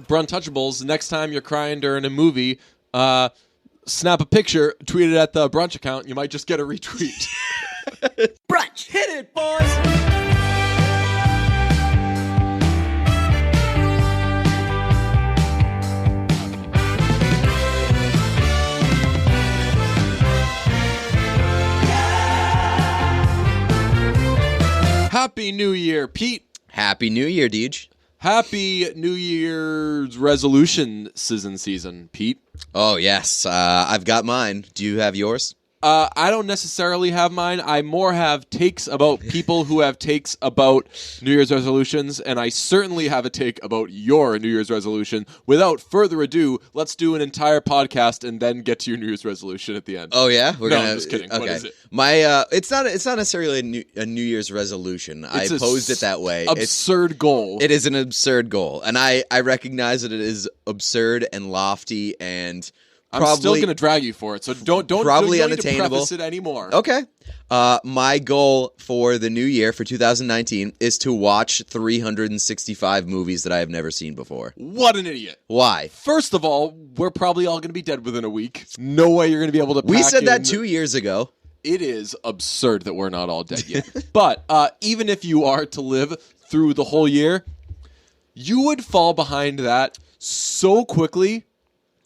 Bruntouchables, next time you're crying during a movie, snap a picture, tweet it at the brunch account, you might just get a retweet. Brunch! Hit it, boys! Happy New Year, Pete. Happy New Year, Deej. Happy New Year's resolution season, Pete. Oh, yes. I've got mine. Do you have yours? I don't necessarily have mine. I more have takes about people who have takes about New Year's resolutions, and I certainly have a take about your New Year's resolution. Without further ado, let's do an entire podcast and then get to your New Year's resolution at the end. Oh, yeah? I'm just kidding. Okay. What is it? It's not necessarily a New Year's resolution. I posed it that way. Absurd goal. It is an absurd goal, and I recognize that it is absurd and lofty and... I'm still going to drag you for it, so don't unattainable. Need to preface it anymore. Okay. My goal for the new year, for 2019, is to watch 365 movies that I have never seen before. What an idiot. Why? First of all, we're probably all going to be dead within a week. No way you're going to be able to pack We said that in. 2 years ago. It is absurd that we're not all dead yet. But even if you are to live through the whole year, you would fall behind that so quickly.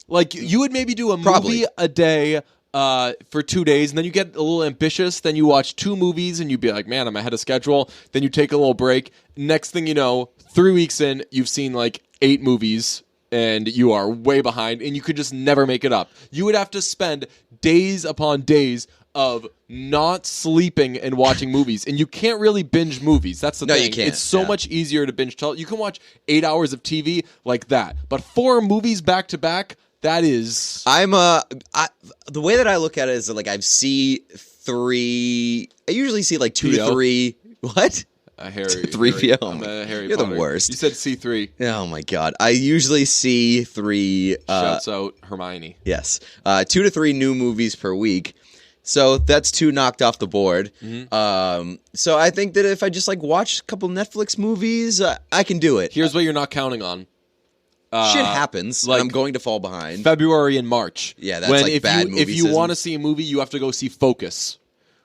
Like, you would maybe do a movie a day for 2 days, and then you get a little ambitious. Then you watch 2 movies, and you'd be like, man, I'm ahead of schedule. Then you take a little break. Next thing you know, 3 weeks in, you've seen like 8 movies, and you are way behind, and you could just never make it up. You would have to spend days upon days of not sleeping and watching movies. And you can't really binge movies. That's the thing. You can't. It's so much easier to binge television. You can watch 8 hours of TV like that. But 4 movies back to back, that is... the way that I look at it is that, like, I usually see like 2 to 3... What? Harry. 3PO. I'm a Harry You're Potter. the worst. You said C3. Oh my god. I usually see 3... Shouts out Hermione. Yes. 2 to 3 new movies per week. So that's 2 knocked off the board. Mm-hmm. So I think that if I just, like, watch a couple Netflix movies, I can do it. Here's what you're not counting on. Shit happens. Like I'm going to fall behind. February and March. Yeah, that's like bad movie If you want to see a movie, you have to go see Focus,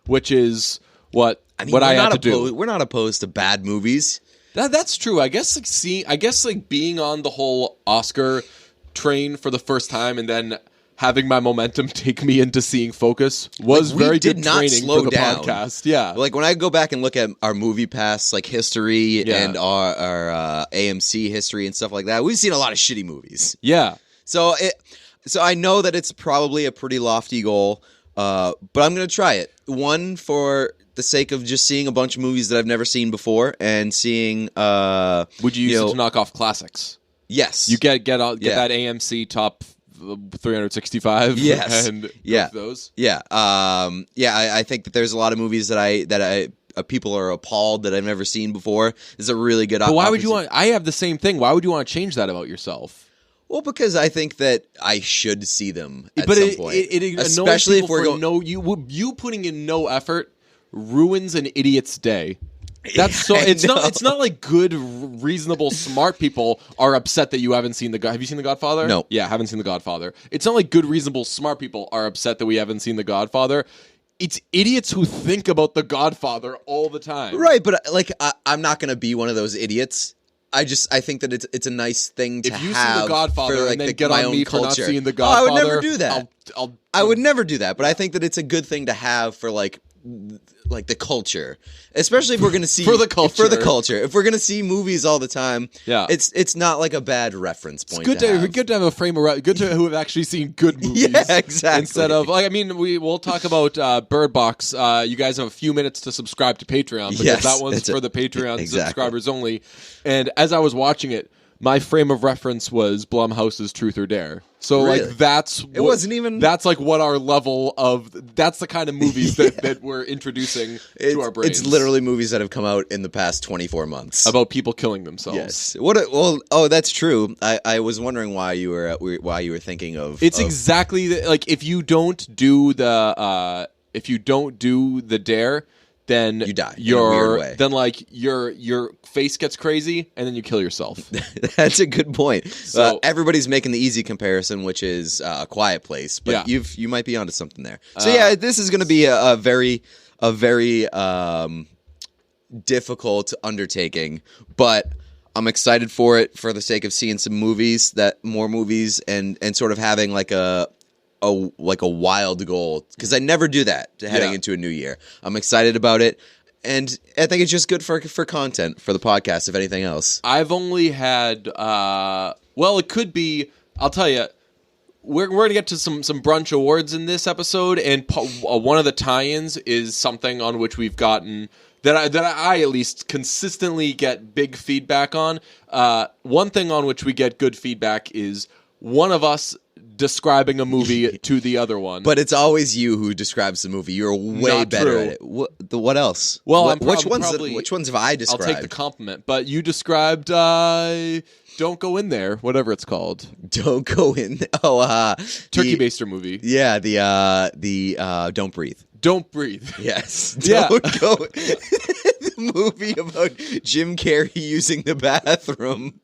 which is what I had to do. We're not opposed to bad movies. That's true. I guess being on the whole Oscar train for the first time and then having my momentum take me into seeing Focus was very good training for the podcast. Yeah. Like, when I go back and look at our Movie Pass, like, history and our AMC history and stuff like that, we've seen a lot of shitty movies. Yeah. So I know that it's probably a pretty lofty goal, but I'm going to try it. One, for the sake of just seeing a bunch of movies that I've never seen before and seeing... Would you use it to knock off classics? Yes. You get that AMC top 365 and those. Yeah. I think that there's a lot of movies that people are appalled that I've never seen before. This is a really good opportunity. But why would you want... I have the same thing. Why would you want to change that about yourself? Well, because I think that I should see them at some point. Especially if we're going... You putting in no effort ruins an idiot's day. That's so. It's not like good, reasonable, smart people are upset that you haven't seen the. Have you seen The Godfather? No. Yeah, haven't seen The Godfather. It's not like good, reasonable, smart people are upset that we haven't seen The Godfather. It's idiots who think about The Godfather all the time. Right, but like I'm not going to be one of those idiots. I think that it's a nice thing to have. If you see The Godfather for, like, and then get on me for not seeing The Godfather, I would never do that. I would never do that. But I think that it's a good thing to have for like the culture, especially if we're going to see for the culture. If we're going to see movies all the time, it's not like a bad reference point. It's good to have a frame of good to who have actually seen good movies. Yeah, exactly. Instead of we'll talk about Bird Box. You guys have a few minutes to subscribe to Patreon because that one's for the Patreon subscribers only. And as I was watching it, my frame of reference was Blumhouse's Truth or Dare. So really? Like that's like what our level of that's the kind of movies that we're introducing to our brains. It's literally movies that have come out in the past 24 months about people killing themselves. Yes. That's true. I was wondering why you were thinking of. It's exactly like if you don't do the dare, then You die in a weird way. Then like your face gets crazy, and then you kill yourself. That's a good point. So- Everybody's making the easy comparison, which is A Quiet Place, but Yeah. you might be onto something there. So yeah, this is going to be a very difficult undertaking, but I'm excited for it for the sake of seeing some movies, more movies, and sort of having like a wild goal, because I never do that heading into a new year. I'm excited about it, and I think it's just good for content for the podcast, if anything else. I've only had it could be. I'll tell you, we're going to get to some brunch awards in this episode, and one of the tie-ins is something on which we've gotten that I at least consistently get big feedback on. One thing on which we get good feedback is one of us describing a movie to the other one. But it's always you who describes the movie. You're way Not better true. at it. What else? Well, which ones have I described? I'll take the compliment, but you described Don't Go In There, whatever it's called. Don't go in. Oh, Turkey Baster movie. Yeah, the Don't Breathe. Don't Breathe. Yes. Yeah. Don't go. The movie about Jim Carrey using the bathroom.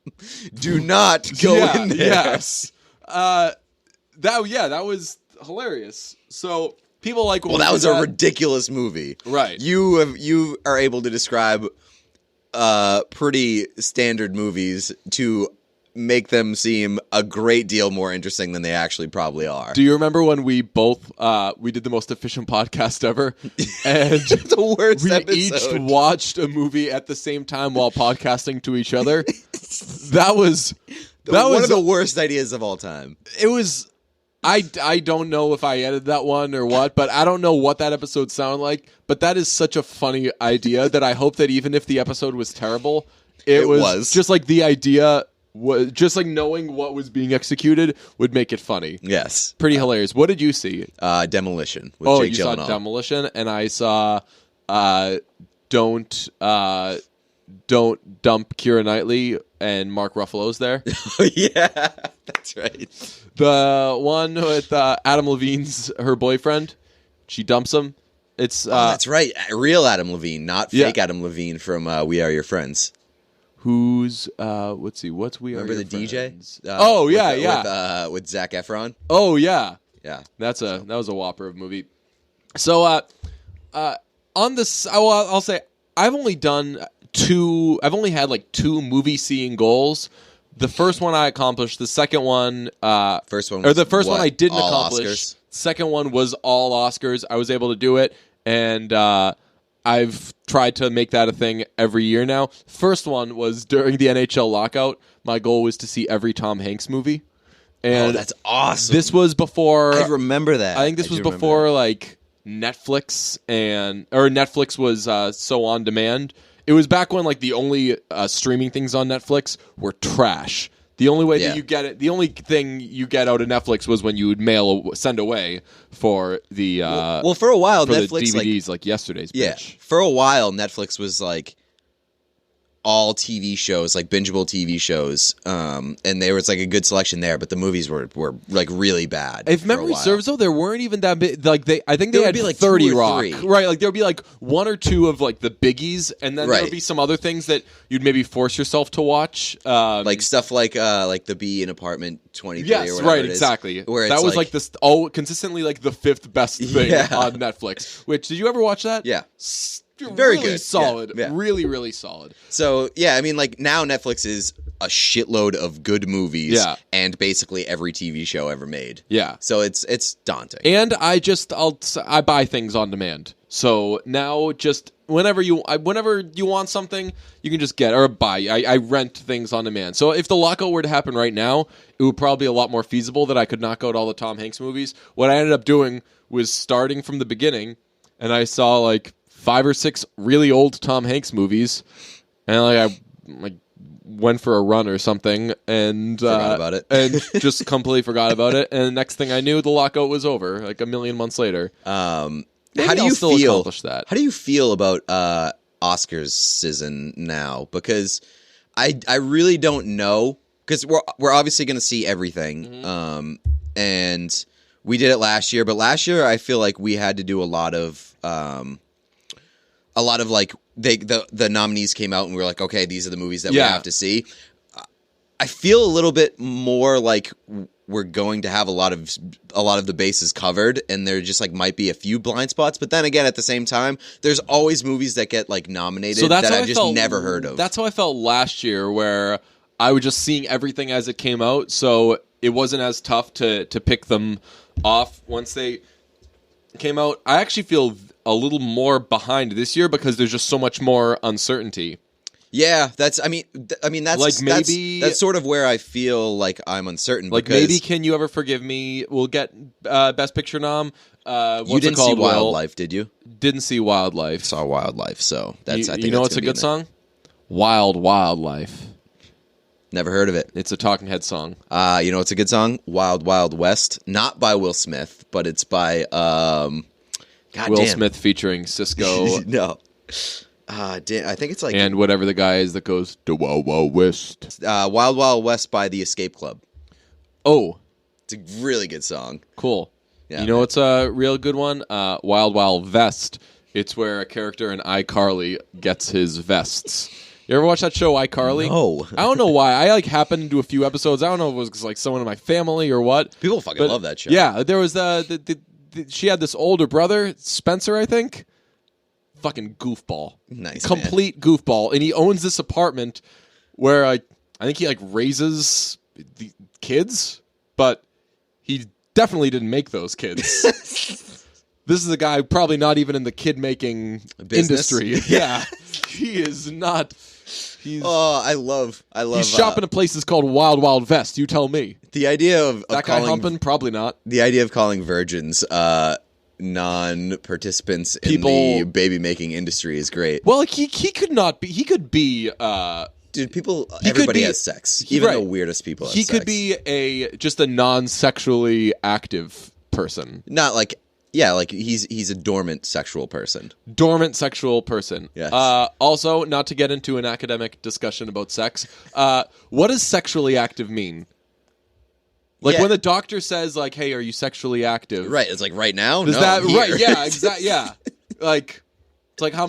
Do not go in there. Yes. That was hilarious. So people like. Well, that was a ridiculous movie. Right. You are able to describe pretty standard movies to make them seem a great deal more interesting than they actually probably are. Do you remember when we both we did the most efficient podcast ever, and The worst we episode. each watched a movie at the same time while podcasting to each other? That was one of the worst ideas of all time. It was. I don't know if I edited that one or what, but I don't know what that episode sounded like. But that is such a funny idea that I hope that even if the episode was terrible, it was just like the idea was just like knowing what was being executed would make it funny. Yes. Pretty hilarious. What did you see? Demolition with Jake you Gyllenhaal. saw Demolition, and I saw Don't Dump Keira Knightley, and Mark Ruffalo's there. Yeah, that's right. The one with Adam Levine's her boyfriend, she dumps him. It's That's right. Real Adam Levine, not fake Yeah. Adam Levine from We Are Your Friends. who's let's see, what's We Are Remember Your the Friends? DJ? Yeah. With Zac Efron. Oh yeah, Yeah. that was a whopper of a movie. So on this, I'll say I've only had like 2 movie seeing goals. The first one I accomplished. The second one, First one, or was the first one what? I didn't All accomplish. Oscars? Second one was all Oscars. I was able to do it, and I've tried to make that a thing every year now. First one was during the NHL lockout. My goal was to see every Tom Hanks movie. And Oh, that's awesome. this was before. I remember that. I think this was do remember before that. like Netflix or Netflix was so on demand. It was back when like the only streaming things on Netflix were trash. The only way Yeah. that you get it, the only thing you get out of Netflix was when you would send away for the Well, for a while, for Netflix the DVDs like yesterday's. Yeah, Bitch. for a while, Netflix was like all TV shows, like bingeable TV shows, and there was like a good selection there, but the movies were like really bad. If for a memory while. serves, though, there weren't even that big. Like I think they There would had be, like, 30 2 or Rock, 3. right? Like there would be like 1 or 2 of like the biggies, and then there Right. would be some other things that you'd maybe force yourself to watch, like stuff like the Bee in Apartment 23. Yes, or whatever right, it is, exactly. Where that it's was like this consistently like the 5th best thing Yeah. on Netflix. Which did you ever watch that? Yeah. Very good. solid. Yeah. Really, really solid. So yeah, I mean, like now Netflix is a shitload of good movies, Yeah. and basically every TV show ever made. Yeah. So it's daunting. And I buy things on demand. So now just whenever you want something, you can just get or buy. I rent things on demand. So if the lockout were to happen right now, it would probably be a lot more feasible that I could knock out all the Tom Hanks movies. What I ended up doing was starting from the beginning, and I saw like 5 or 6 really old Tom Hanks movies, and I went for a run or something, and Forgot about it. and just completely forgot about it. And the next thing I knew, the lockout was over, like a million months later. How do I'll you still feel? accomplish that. How do you feel about Oscars season now? Because I really don't know. Because we're obviously going to see everything, Mm-hmm. and we did it last year. But last year, I feel like we had to do a lot of a lot of like the nominees came out and we were like, okay, these are the movies that we Yeah. have to see. I feel a little bit more like we're going to have a lot of the bases covered, and there just like might be a few blind spots. But then again, at the same time, there's always movies that get like nominated that I've just never heard of. That's how I felt last year, where I was just seeing everything as it came out, so it wasn't as tough to pick them off once they came out. I actually feel a little more behind this year because there's just so much more uncertainty. Yeah, that's. I mean, that's Like, maybe- that's sort of where I feel like I'm uncertain. Like, because maybe Can You Ever Forgive Me will get Best Picture nom. What's you didn't it called, see Wildlife, did you? Didn't see Wildlife. Saw Wildlife, so that's. I think you know that's what's a gonna be good in song? Wild Wildlife. there. Never heard of it. It's a Talking Head song. You know what's a good song? Wild Wild West, not by Will Smith, but it's by Will Smith featuring Cisco No. I think it's like and whatever the guy is that goes to Wild Wild West. Wild Wild West by the Escape Club. Oh, It's a really good song. cool. Yeah, you know what's a real good one? Wild Wild Vest. It's where a character in iCarly gets his vests. You ever watch that show iCarly? No. I don't know why. I like happened to do a few episodes. I don't know if it was 'cause, like someone in my family or what. People fucking love that show. Yeah, there was she had this older brother, Spencer, I think. Fucking goofball. Nice, Complete goofball. And he owns this apartment where I think he like raises the kids, but he definitely didn't make those kids. This is a guy probably not even in the kid making Business? industry. Yeah. He is not. He's I love. he's shopping at places called Wild Wild Vest. You tell me. The idea of That guy calling humping? Probably not. the idea of calling virgins non-participants in People- the baby making industry is great. Well, he could not be. He could be. Dude, could everybody be- has sex. Even right. the weirdest people have He sex. could be just a non-sexually active person, Not like, yeah, like he's a dormant sexual person. dormant sexual person. Yes. Also, not to get into an academic discussion about sex, what does sexually active mean? Like Yeah. when the doctor says, like, "Hey, are you sexually active?" Right, it's like right now? Is No, that here. right? Yeah, exactly. Yeah, like it's like how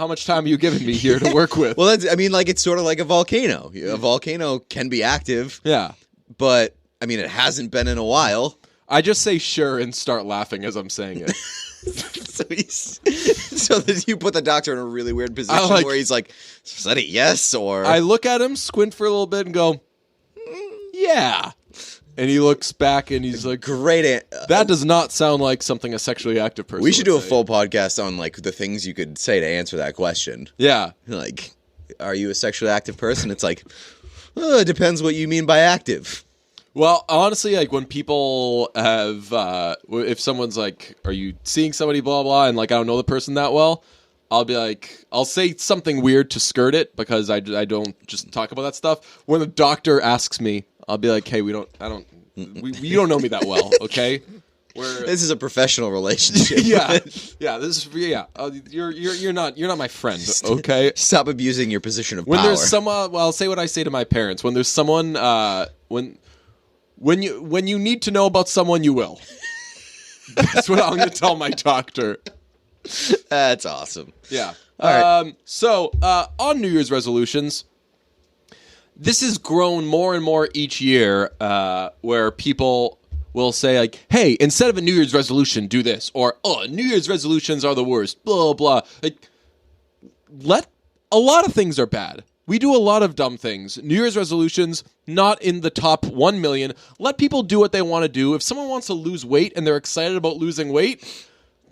much time are you giving me here to work with? Well, that's, I mean, like, it's sort of like a volcano. A volcano can be active, Yeah. but, I mean, it hasn't been in a while. I just say sure and start laughing as I'm saying it. So that you put the doctor in a really weird position like- where he's like, is that a yes, or... I look at him, squint for a little bit, and go, yeah. And he looks back and he's like, Great. that does not sound like something a sexually active person We should do a would say. full podcast on, like, the things you could say to answer that question. Yeah. Like, are you a sexually active person? It's like, it depends what you mean by active. Well, honestly, like when people have, if someone's like, are you seeing somebody, blah, blah, and like I don't know the person that well, I'll be like, I'll say something weird to skirt it because I don't just talk about that stuff. When the doctor asks me, I'll be like, hey, you don't know me that well, okay? This is a professional relationship. Yeah. This is you're not my friend, okay? Stop abusing your position of When power. there's someone, well, I'll say what I say to my parents. When there's someone, when you need to know about someone, you will. That's what I'm going to tell my doctor. That's awesome. Yeah. All right. So on New Year's resolutions, this has grown more and more each year, where people will say like, "Hey, instead of a New Year's resolution, do this," or "Oh, New Year's resolutions are the worst." Blah blah. Like, a lot of things are bad. We do a lot of dumb things. New Year's resolutions, not in the top 1 million. Let people do what they want to do. If someone wants to lose weight and they're excited about losing weight,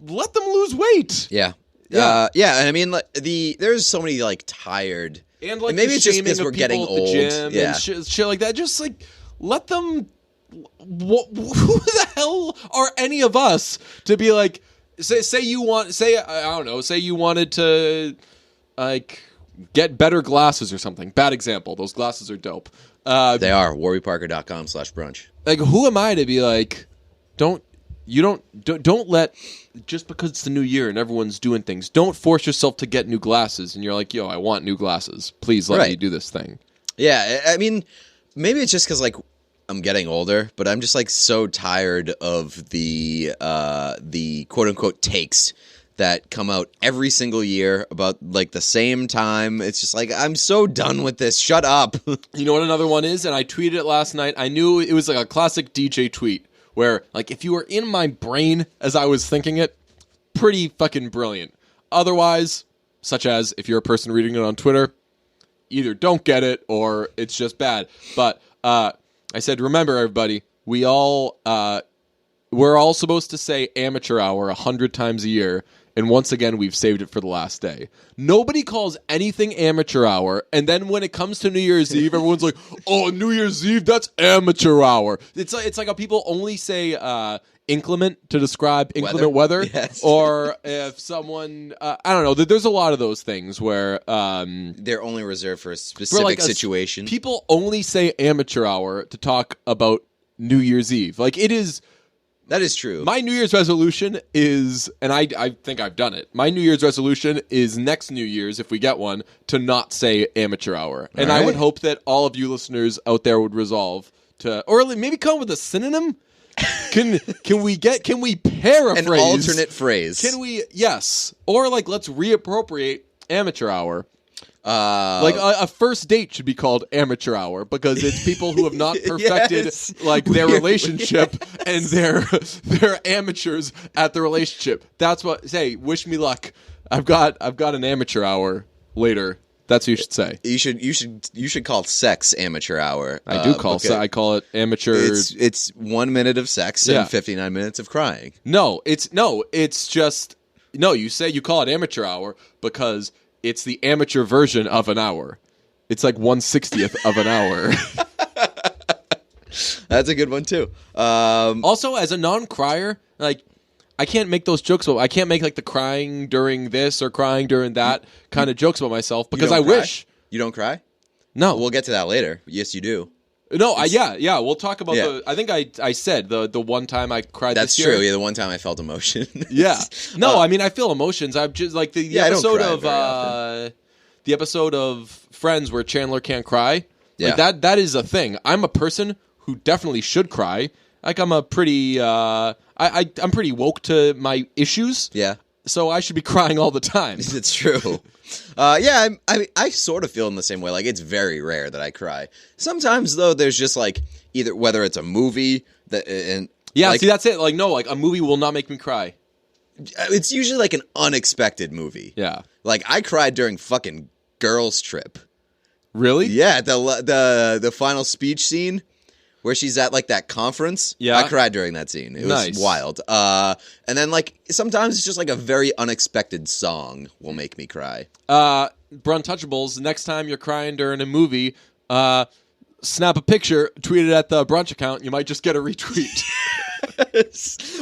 let them lose weight. Yeah. Yeah. Yeah, and I mean, like, there's so many, like, tired... And like maybe the it's just shaming because of we're people getting at the old. gym Yeah. and shit like that. Just like let them. Who the hell are any of us to be like? Say you want. Say I don't know. Say you wanted to like get better glasses or something. Bad example. Those glasses are dope. They are. warbyparker.com/brunch. Like who am I to be like? Don't let, just because it's the new year and everyone's doing things, don't force yourself to get new glasses and you're like, yo, I want new glasses. Please let me do this thing. Yeah, I mean, maybe it's just because, like, I'm getting older, but I'm just, like, so tired of the quote-unquote takes that come out every single year about like the same time. It's just like, I'm so done with this. Shut up. You know what another one is? And I tweeted it last night. I knew it was like a classic DJ tweet where, like, if you were in my brain as I was thinking it, pretty fucking brilliant. Otherwise, such as if you're a person reading it on Twitter, either don't get it or it's just bad. But I said, remember, everybody, we're all supposed to say amateur hour 100 times a year. And once again, we've saved it for the last day. Nobody calls anything amateur hour. And then when it comes to New Year's Eve, everyone's like, oh, New Year's Eve, that's amateur hour. It's like how people only say inclement to describe inclement weather. Yes. Or if someone, I don't know, there's a lot of those things where... they're only reserved for a specific situation. People only say amateur hour to talk about New Year's Eve. Like, it is... That is true. My New Year's resolution is, and I think I've done it, my New Year's resolution is next New Year's, if we get one, to not say amateur hour. And I would hope that all of you listeners out there would resolve to, or maybe come up with a synonym? Can we paraphrase? An alternate phrase. Can we, yes. Or like, let's reappropriate amateur hour. Like a first date should be called amateur hour because it's people who have not perfected Yes. like their relationship and they're amateurs at the relationship. That's what say. Wish me luck. I've got an amateur hour later. That's what you should say. You should call sex amateur hour. I call it amateur. It's 1 minute of sex and 59 minutes of crying. It's just you call it amateur hour because it's the amateur version of an hour. It's like 1/60th of an hour. That's a good one too. Also, as a non-crier, like I can't make those jokes. I can't make like the crying during this or crying during that kind of jokes about myself because I wish. You don't cry? No, We'll get to that later. Yes, you do. No, yeah. We'll talk about I think I said the one time I cried. That's this year. true. Yeah, the one time I felt emotion. Yeah. No, I mean I feel emotions. I'm just like the episode I don't cry very the episode of Friends where Chandler can't cry. Yeah. Like that is a thing. I'm a person who definitely should cry. Like I'm a pretty I'm pretty woke to my issues. Yeah. So I should be crying all the time. It's true. I sort of feel in the same way. Like, it's very rare that I cry. Sometimes, though, there's just, like, either whether it's a movie that... and yeah, like, see, that's it. Like, no, like, a movie will not make me cry. It's usually, like, an unexpected movie. Yeah. Like, I cried during fucking Girls Trip. Really? Yeah, the final speech scene where she's at, like, that conference. Yeah. I cried during that scene. It was wild. And then, like, sometimes it's just, like, a very unexpected song will make me cry. Bruntouchables, next time you're crying during a movie, snap a picture, tweet it at the Brunch account, you might just get a retweet.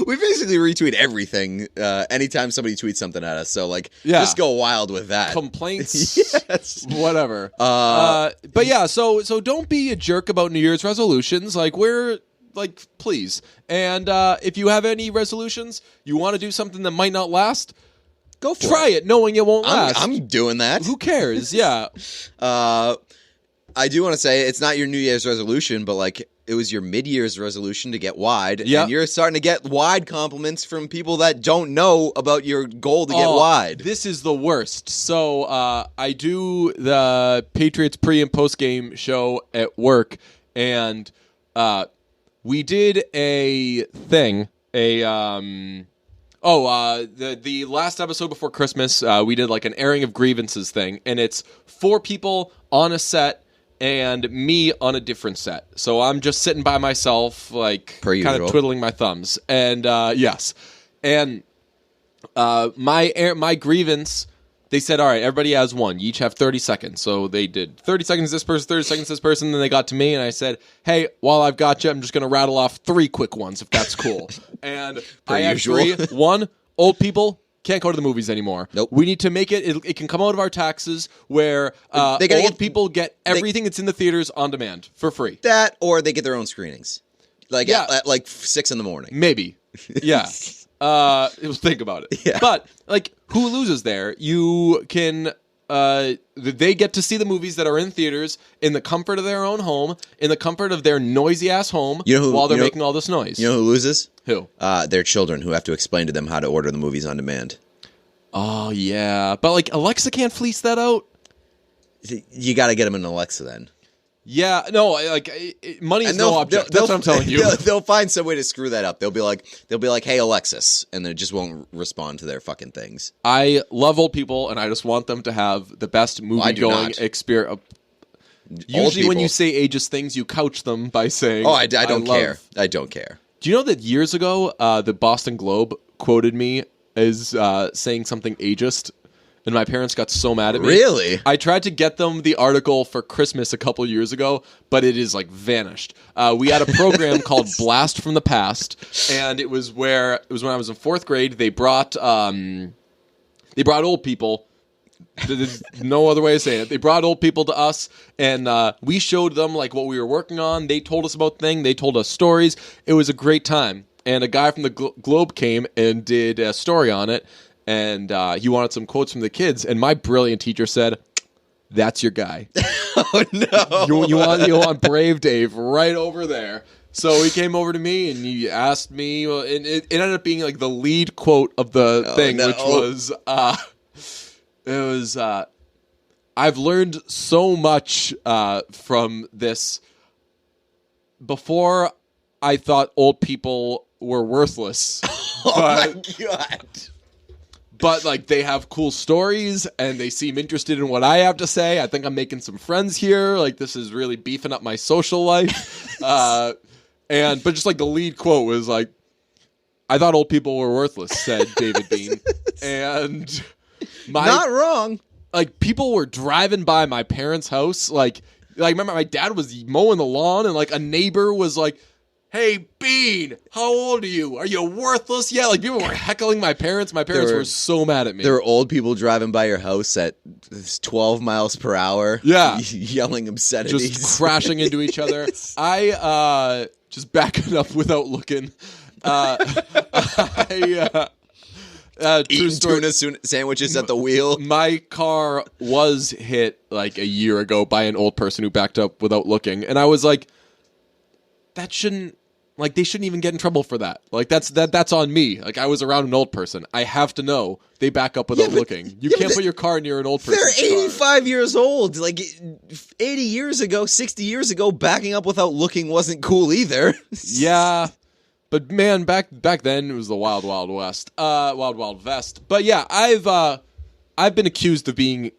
We basically retweet everything anytime somebody tweets something at us. So, like, just go wild with that. Complaints, Yes. whatever. But yeah, so don't be a jerk about New Year's resolutions. Like, please. And if you have any resolutions, you want to do something that might not last, Go for try it, knowing it won't last. I'm doing that. Who cares? Yeah. I do want to say it's not your New Year's resolution, but like it was your mid-year's resolution to get wide. Yeah. And you're starting to get wide compliments from people that don't know about your goal to get wide. This is the worst. So I do the Patriots pre and post game show at work, and we did a thing. The last episode before Christmas, we did like an airing of grievances thing, and it's 4 people on a set and me on a different set. So I'm just sitting by myself, like kind of twiddling my thumbs. And yes, and my grievance. They said, all right, everybody has one. You each have 30 seconds. So they did 30 seconds this person, 30 seconds this person. Then they got to me, and I said, hey, while I've got you, I'm just going to rattle off 3 quick ones, if that's cool. And I had 3. 1, old people can't go to the movies anymore. Nope. We need to make it can come out of our taxes where old people get everything that's in the theaters on demand for free. That, or they get their own screenings. Like, at like 6 in the morning. Maybe. Yeah. Think about it. Yeah. But like, who loses there? You can. They get to see the movies that are in theaters in the comfort of their own home, in the comfort of their noisy ass home, while they're making all this noise. You know who loses? Who? Their children, who have to explain to them how to order the movies on demand. Oh yeah, but like Alexa can't fleece that out. You got to get them an Alexa then. Yeah, no, money is no object. That's what I'm telling you. They'll find some way to screw that up. They'll be like, "Hey Alexis," and they just won't respond to their fucking things. I love old people, and I just want them to have the best movie-going experience. Usually, when you say ageist things, you couch them by saying, "Oh, I don't care. I don't care." Do you know that years ago, the Boston Globe quoted me as saying something ageist? And my parents got so mad at me. Really? I tried to get them the article for Christmas a couple years ago, but it is like vanished. We had a program called Blast from the Past, and it was when I was in 4th grade. They brought old people. There's no other way of saying it. They brought old people to us, and we showed them like what we were working on. They told us about things. They told us stories. It was a great time. And a guy from the Globe came and did a story on it. And he wanted some quotes from the kids, and my brilliant teacher said, "That's your guy." Oh no! You want Brave Dave right over there. So he came over to me and he asked me, and it ended up being like the lead quote of the thing, which was, "I've learned so much from this. Before, I thought old people were worthless." Oh my god! But, like, they have cool stories, and they seem interested in what I have to say. I think I'm making some friends here. Like, this is really beefing up my social life. But just, like, the lead quote was, like, "I thought old people were worthless," said David Bean. And not wrong. Like, people were driving by my parents' house. Like, remember, my dad was mowing the lawn, and, like, a neighbor was like, "Hey, Bean, how old are you? Are you worthless?" Yeah, like people were heckling my parents. My parents were so mad at me. There were old people driving by your house at 12 miles per hour. Yeah. Yelling obscenities. Just crashing into each other. I, just backing up without looking. Eating tuna sandwiches at the wheel. My car was hit like a year ago by an old person who backed up without looking. And I was like, that shouldn't... Like, they shouldn't even get in trouble for that. Like, that's on me. Like, I was around an old person. I have to know they back up without looking. You can't put your car near an old person. They're 85 years old. Like, 80 years ago, 60 years ago, backing up without looking wasn't cool either. Yeah. But, man, back then, it was the wild, wild west. Wild, wild vest. But, yeah, I've been accused of being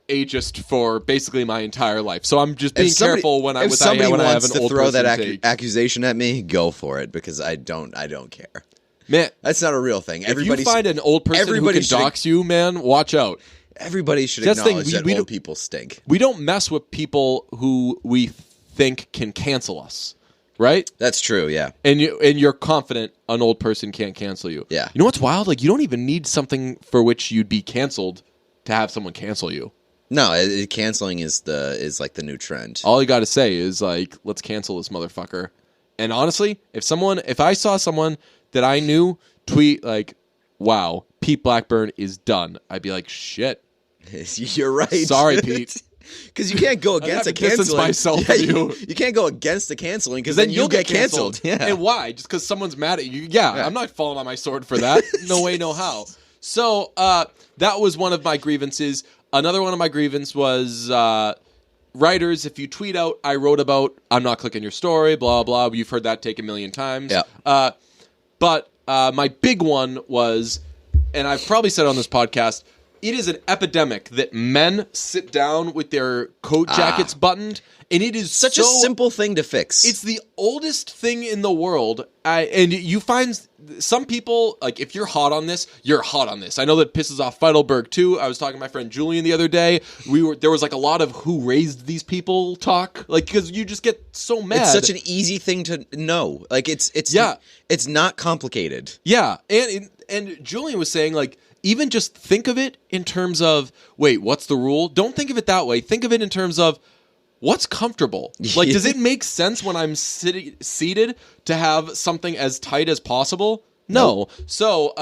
ageist for basically my entire life, so I'm just being careful when I have an old wants to throw person that accusation at me. Go for it, because I don't care. Man, that's not a real thing. If you find an old person who can dox you, man, watch out. Everybody should acknowledge that old people stink. We don't mess with people who we think can cancel us, right? That's true, yeah. And you're confident an old person can't cancel you. Yeah. You know what's wild? Like, you don't even need something for which you'd be canceled to have someone cancel you. No, canceling is like the new trend. All you got to say is like, let's cancel this motherfucker. And honestly, if I saw someone that I knew tweet like, "Wow, Pete Blackburn is done," I'd be like, "Shit, you're right. Sorry, Pete." Because you can't go against a canceling. Myself from you. You can't go against the canceling because then you'll get canceled. Yeah. And why? Just because someone's mad at you? Yeah, I'm not falling on my sword for that. No way, no how. So that was one of my grievances. Another one of my grievances was writers. If you tweet out, "I wrote about," I'm not clicking your story, blah, blah. You've heard that take a million times. Yeah. But my big one was, and I've probably said on this podcast, it is an epidemic that men sit down with their coat jackets buttoned, and it is such a simple thing to fix. It's the oldest thing in the world, and you find some people, like, if you're hot on this, you're hot on this. I know that pisses off Feidelberg too. I was talking to my friend Julian the other day. There was like a lot of who raised these people talk, like, because you just get so mad. It's such an easy thing to know. Like it's not complicated. Yeah, and Julian was saying, like, even just think of it in terms of, wait, what's the rule? Don't think of it that way. Think of it in terms of, what's comfortable? Like, does it make sense when I'm seated to have something as tight as possible? No. Nope. So,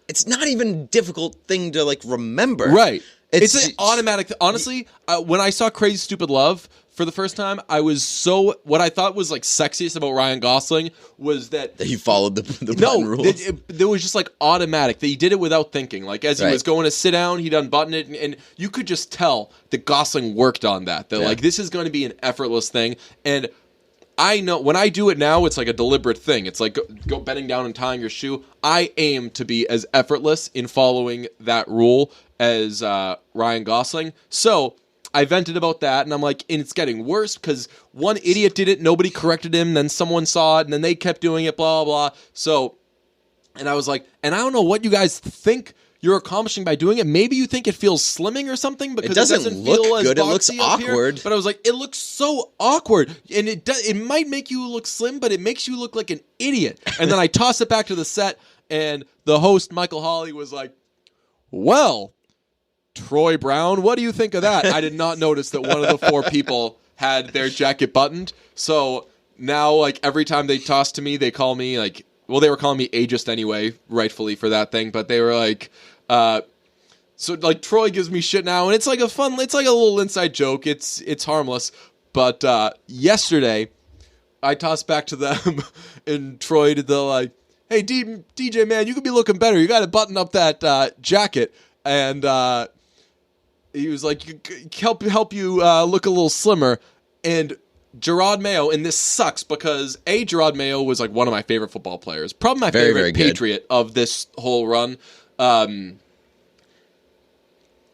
it's not even a difficult thing to, like, remember. Right. It's an automatic. Honestly, when I saw Crazy Stupid Love, for the first time, what I thought was like sexiest about Ryan Gosling was that That he followed the button rules. There was just like automatic that he did it without thinking. Like as he Right. was going to sit down, he'd unbutton it, and you could just tell that Gosling worked on that. That like this is going to be an effortless thing, and I know when I do it now, it's like a deliberate thing. It's like go bending down and tying your shoe. I aim to be as effortless in following that rule as Ryan Gosling. So I vented about that, and I'm like, and it's getting worse because one idiot did it, nobody corrected him, then someone saw it, and then they kept doing it, blah, blah, blah. So, and I was like, and I don't know what you guys think you're accomplishing by doing it. Maybe you think it feels slimming or something because It doesn't look feel as good. It looks boxy up here. awkward. But I was like, it looks so awkward, and it might make you look slim, but it makes you look like an idiot. And then I toss it back to the set, and the host, Michael Hawley, was like, well, Troy Brown, what do you think of that? I did not notice that one of the 4 people had their jacket buttoned. So now, like, every time they toss to me, they call me, like, well, they were calling me ageist anyway, rightfully for that thing, but they were like, so, like, Troy gives me shit now, and it's like it's like a little inside joke. It's harmless. But yesterday, I tossed back to them, and Troy did the, like, hey, DJ, man, you could be looking better. You got to button up that jacket. And he was like, help you look a little slimmer. And Gerard Mayo, and this sucks because Gerard Mayo was like one of my favorite football players, probably my Very, favorite very good. Patriot of this whole run.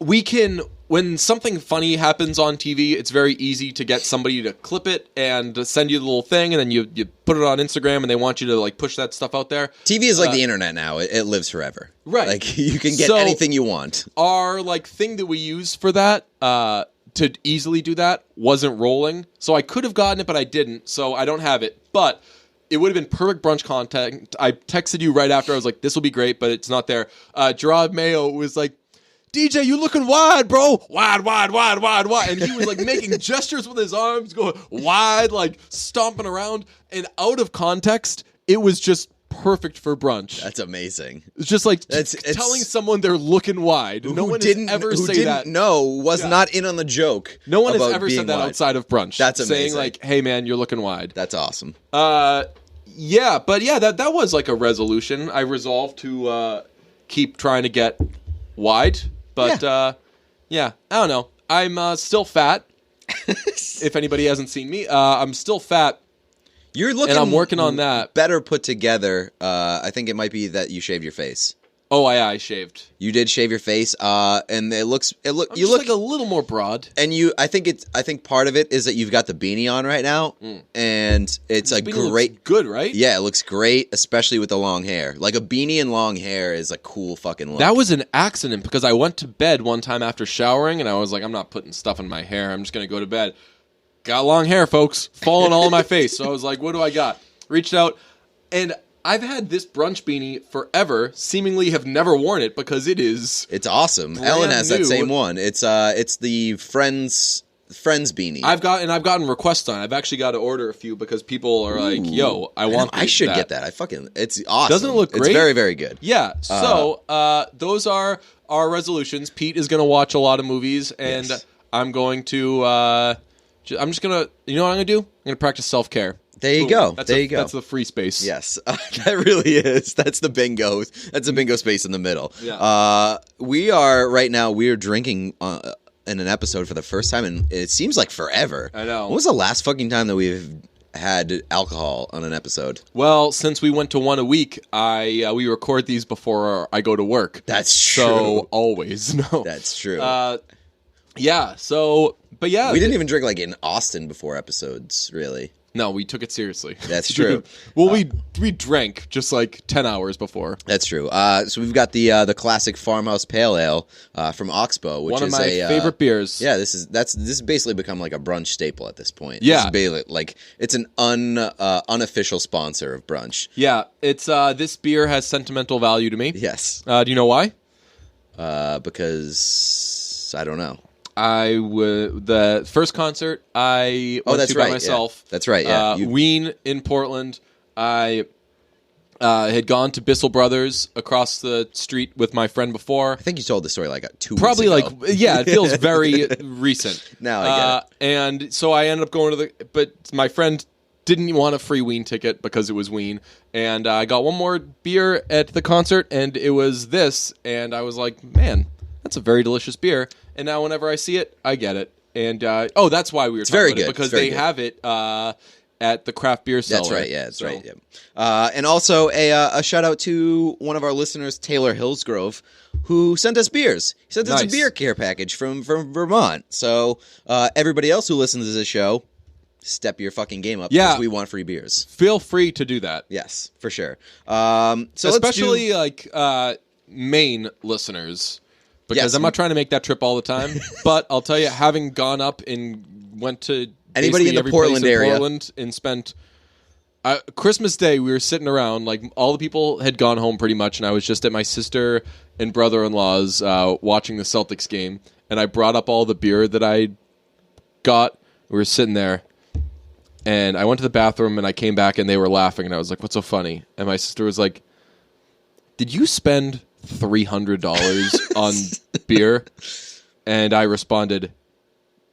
When something funny happens on TV, it's very easy to get somebody to clip it and send you the little thing, and then you put it on Instagram, and they want you to like push that stuff out there. TV is like the internet now. It lives forever. Right. Like you can get So, anything you want. Our like thing that we use for that to easily do that wasn't rolling, so I could have gotten it, but I didn't, so I don't have it. But it would have been perfect brunch content. I texted you right after. I was like, this will be great, but it's not there. Gerard Mayo was like, DJ, you looking wide, bro. Wide. And he was like making gestures with his arms, going wide, like stomping around. And out of context, it was just perfect for brunch. That's amazing. It's just like It's telling someone they're looking wide. No one has ever who say didn't that. know, was not in on the joke. No one has about ever being said that wide. outside of brunch. That's saying amazing. like, hey man, you're looking wide. That's awesome. Yeah, but yeah, that was like a resolution. I resolved to keep trying to get wide. But, yeah, I don't know. I'm still fat. If anybody hasn't seen me, I'm still fat. You're looking, and I'm working on that. Better put together. I think it might be that you shaved your face. Oh, yeah, I shaved. You did shave your face, and you look like a little more broad. And I think part of it is that you've got the beanie on right now, and it's a great, looks good, right? Yeah, it looks great, especially with the long hair. Like a beanie and long hair is a cool fucking look. That was an accident because I went to bed one time after showering, and I was like, I'm not putting stuff in my hair. I'm just gonna go to bed. Got long hair, folks, falling all in my face. So I was like, what do I got? Reached out, and I've had this brunch beanie forever, seemingly have never worn it because it's awesome. brand Ellen has that new. same one. It's the Friends beanie. I've gotten requests on it. I've actually got to order a few because people are like, yo, I want I should that. get that. It's awesome. Doesn't it look great? It's very, very good. Yeah. So those are our resolutions. Pete is going to watch a lot of movies, and Yes. I'm going to I'm just going to, you know what I'm going to do? I'm going to practice self-care. There you Boom. go. That's There you go. That's the free space. Yes, that really is. That's the bingo. That's a bingo space in the middle. Yeah. We are drinking in an episode for the first time, and it seems like forever. I know. When was the last fucking time that we've had alcohol on an episode? Well, since we went to one a week, we record these before I go to work. That's So true. always. No. That's true. Yeah. So, but yeah. We didn't even drink like in Austin before episodes, really. No, we took it seriously. That's true. Well, we drank just like 10 hours before. That's true. So we've got the classic Farmhouse Pale Ale from Oxbow, which One of is my favorite beers. Yeah, this has basically become like a brunch staple at this point. Yeah. This is like it's an unofficial sponsor of brunch. Yeah, it's this beer has sentimental value to me. Yes, Do you know why? because I don't know. The first concert I went that's to right, by myself. yeah. That's right, yeah. Ween in Portland. I Had gone to Bissell Brothers across the street with my friend before. I think you told the story like 2 Probably weeks ago. it feels very recent. Now I get it. And so I ended up going to but my friend didn't want a free Ween ticket because it was Ween. And I got one more beer at the concert, and it was this. And I was like, man, that's a very delicious beer. And now whenever I see it, I get it. And, that's why we were talking very about it, good. because It's very they good. have it at the craft beer cellar. That's right. Yeah, that's right. Yeah. And also a shout out to one of our listeners, Taylor Hillsgrove, who sent us beers. He sent us a Nice. beer care package from Vermont. So everybody else who listens to this show, step your fucking game up. Yeah. Because we want free beers. Feel free to do that. Yes, for sure. So Especially Maine listeners, because Yes. I'm not trying to make that trip all the time. But I'll tell you, having gone up and went to Anybody basically in the every Portland place in area. Portland and spent Christmas Day, we were sitting around, like all the people had gone home pretty much, and I was just at my sister and brother-in-law's watching the Celtics game, and I brought up all the beer that I got. We were sitting there, and I went to the bathroom, and I came back, and they were laughing, and I was like, "What's so funny?" And my sister was like, "Did you spend $300 on beer?" And I responded,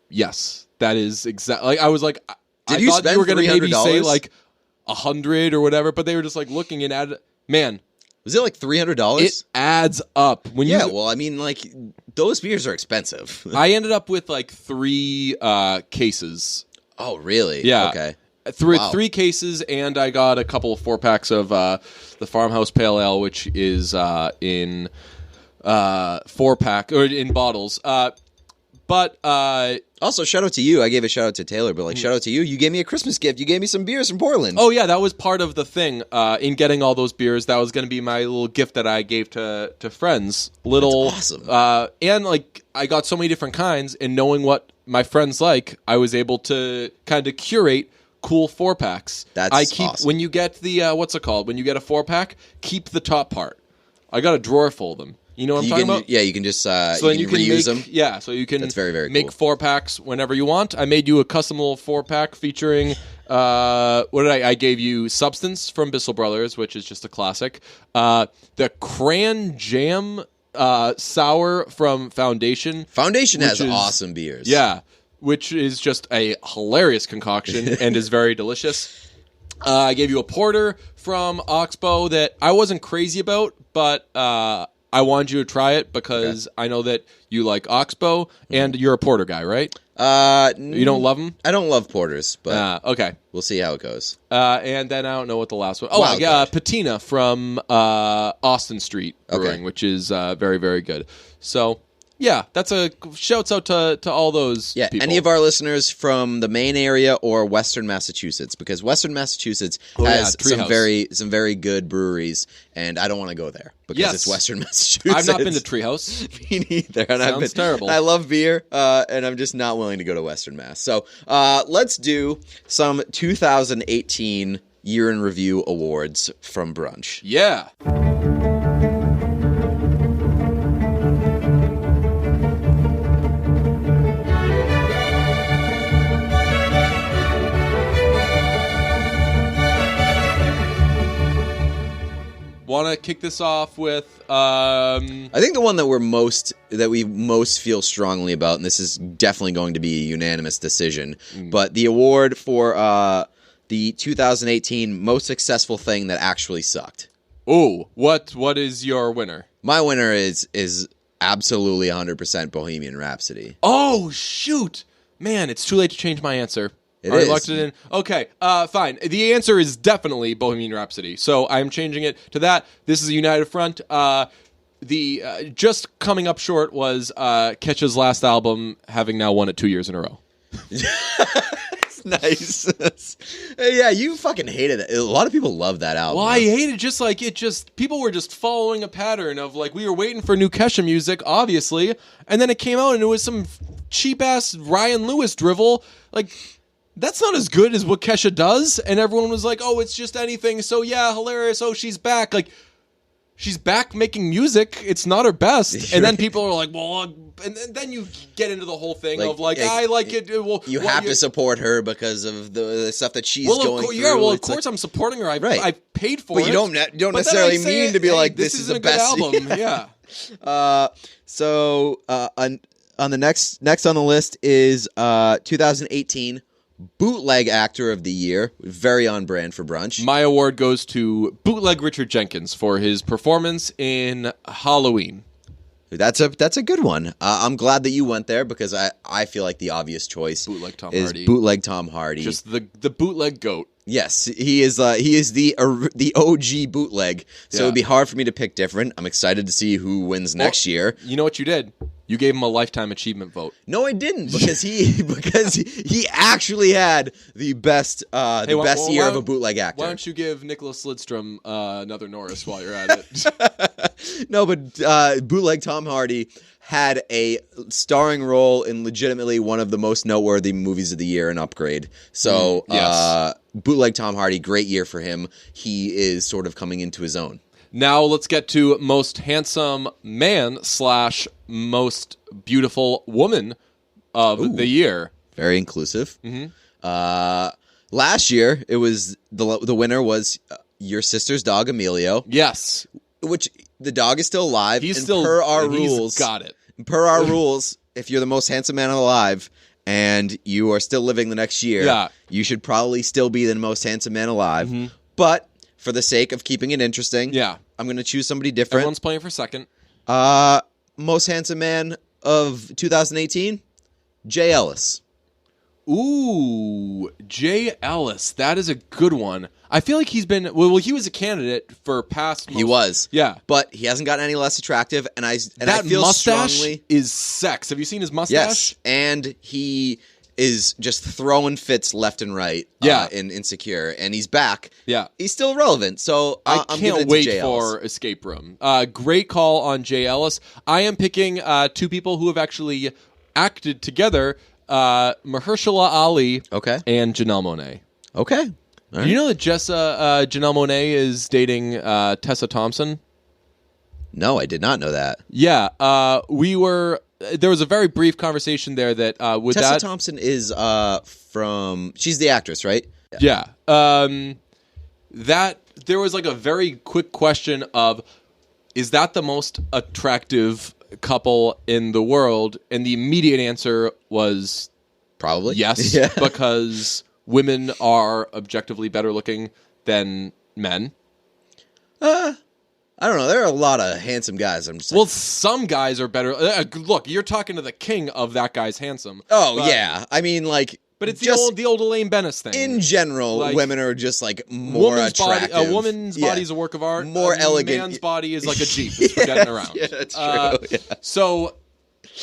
"Yes, that is exactly." Like I was like, Did I you thought spend you were going to maybe say $300? like 100 or whatever, but they were just like looking and add. Man, Was it like $300? it adds up when you. Yeah, well, I mean, like, those beers are expensive. I ended up with like 3 cases. Oh, really? Yeah. Okay. Wow. 3 cases, and I got a couple of 4-packs of the Farmhouse Pale Ale, which is in 4-pack or in bottles. But Also, shout out to you. I gave a shout out to Taylor, but like, shout out to you. You gave me a Christmas gift. You gave me some beers from Portland. oh yeah, that was part of the thing. In getting all those beers, that was going to be my little gift that I gave to friends. Little, That's awesome. And like I got so many different kinds, and knowing what my friends like, I was able to kind of curate cool 4-packs. That's I keep awesome. when you get the what's it called? When you get a 4-pack, keep the top part. I got a drawer full of them. You know what I'm you talking can, about? Yeah, you can just So then you can reuse make, them. yeah. So you can That's very, very make cool. 4-packs whenever you want. I made you a custom little 4-pack featuring what did I gave you Substance from Bissell Brothers, which is just a classic. The Cran Jam sour from Foundation. Foundation has which is- awesome beers. Yeah, which is just a hilarious concoction and is very delicious. I gave you a porter from Oxbow that I wasn't crazy about, but I wanted you to try it because I know that you like Oxbow and you're a porter guy, right? You don't love them? I don't love porters, but Okay. we'll see how it goes. And then I don't know what the last one. Oh, Wild card. Patina from Austin Street Brewing, Okay. which is very, very good. So, yeah, that's a shouts out to all those Yeah, people. any of our listeners from the Maine area or Western Massachusetts, because Western Massachusetts has Treehouse. some very good breweries, and I don't want to go there because Yes. it's Western Massachusetts. I've not been to Treehouse. Me neither. And Sounds terrible. I love beer, and I'm just not willing to go to Western Mass. So let's do some 2018 Year in Review awards from Brunch. Yeah. Want to kick this off with I think the one that we most feel strongly about, and this is definitely going to be a unanimous decision, but the award for the 2018 most successful thing that actually sucked. what is your winner? My winner is absolutely 100% Bohemian Rhapsody. Oh shoot, man! It's too late to change my answer. It Already is. locked it in. Okay, fine. The answer is definitely Bohemian Rhapsody. So I'm changing it to that. This is a united front. The just coming up short was Kesha's last album, having now won it 2 years in a row. Nice. Yeah, you fucking hated it. A lot of people love that album. Well, I hate it. Just people were just following a pattern of like we were waiting for new Kesha music, obviously, and then it came out and it was some cheap ass Ryan Lewis drivel. Like that's not as good as what Kesha does. And everyone was like, "Oh, it's just anything." So yeah, hilarious. Oh, she's back. Like she's back making music. It's not her best. And then people are like, well, and then you get into the whole thing of like, I like it. Well, you have to support her because of the stuff that she's going through. Yeah, well, of course I'm supporting her. I paid for it. But you don't necessarily mean to be like, this is the best album. Yeah. So on the next on the list is 2018 Bootleg Actor of the Year. Very on brand for Brunch. My award goes to Bootleg Richard Jenkins for his performance in Halloween. That's a good one. I'm glad that you went there because I feel like the obvious choice Bootleg Tom is Hardy. Bootleg Tom Hardy. Just the bootleg goat. Yes, he is the OG bootleg. So it'd be hard for me to pick different. I'm excited to see who wins next year. You know what you did? You gave him a lifetime achievement vote. No, I didn't because he actually had the best year of a bootleg actor. Why don't you give Nicholas Lidstrom another Norris while you're at it? No, but bootleg Tom Hardy had a starring role in legitimately one of the most noteworthy movies of the year, an Upgrade. So, yes. Bootleg Tom Hardy, great year for him. He is sort of coming into his own. Now let's get to most handsome man / most beautiful woman of the year. Very inclusive. Mm-hmm. Last year, it was the winner was your sister's dog, Emilio. Yes. Which the dog is still alive. He's and still per our rules. Got it. Per our rules, if you're the most handsome man alive and you are still living the next year, you should probably still be the most handsome man alive. Mm-hmm. But for the sake of keeping it interesting, I'm going to choose somebody different. Everyone's playing for second. Most handsome man of 2018, Jay Ellis. Ooh, Jay Ellis. That is a good one. I feel like he's been... Well, he was a candidate for past... He was. Yeah. But he hasn't gotten any less attractive, and I that feel mustache strongly... is sex. Have you seen his mustache? Yes, and he is just throwing fits left and right in Insecure, and he's back. Yeah. He's still relevant, so I I'm can't wait for Escape Room. Great call on Jay Ellis. I am picking two people who have actually acted together, Mahershala Ali and Janelle Monáe. Okay. Right. Do you know that Janelle Monáe is dating Tessa Thompson? No, I did not know that. Yeah, there was a very brief conversation there that with Tessa Thompson is she's the actress, right? Yeah. That there was like a very quick question of, is that the most attractive couple in the world? And the immediate answer was probably yes, because women are objectively better looking than men. I don't know. There are a lot of handsome guys. I'm just well, some guys are better. Look, you're talking to the king of that guy's handsome. Oh, yeah. I mean, like... But it's the old Elaine Bennis thing. In general, like, women are just, like, more attractive. A woman's body is a work of art. More elegant. A man's body is like a Jeep. It's for getting around. Yeah, that's true. So,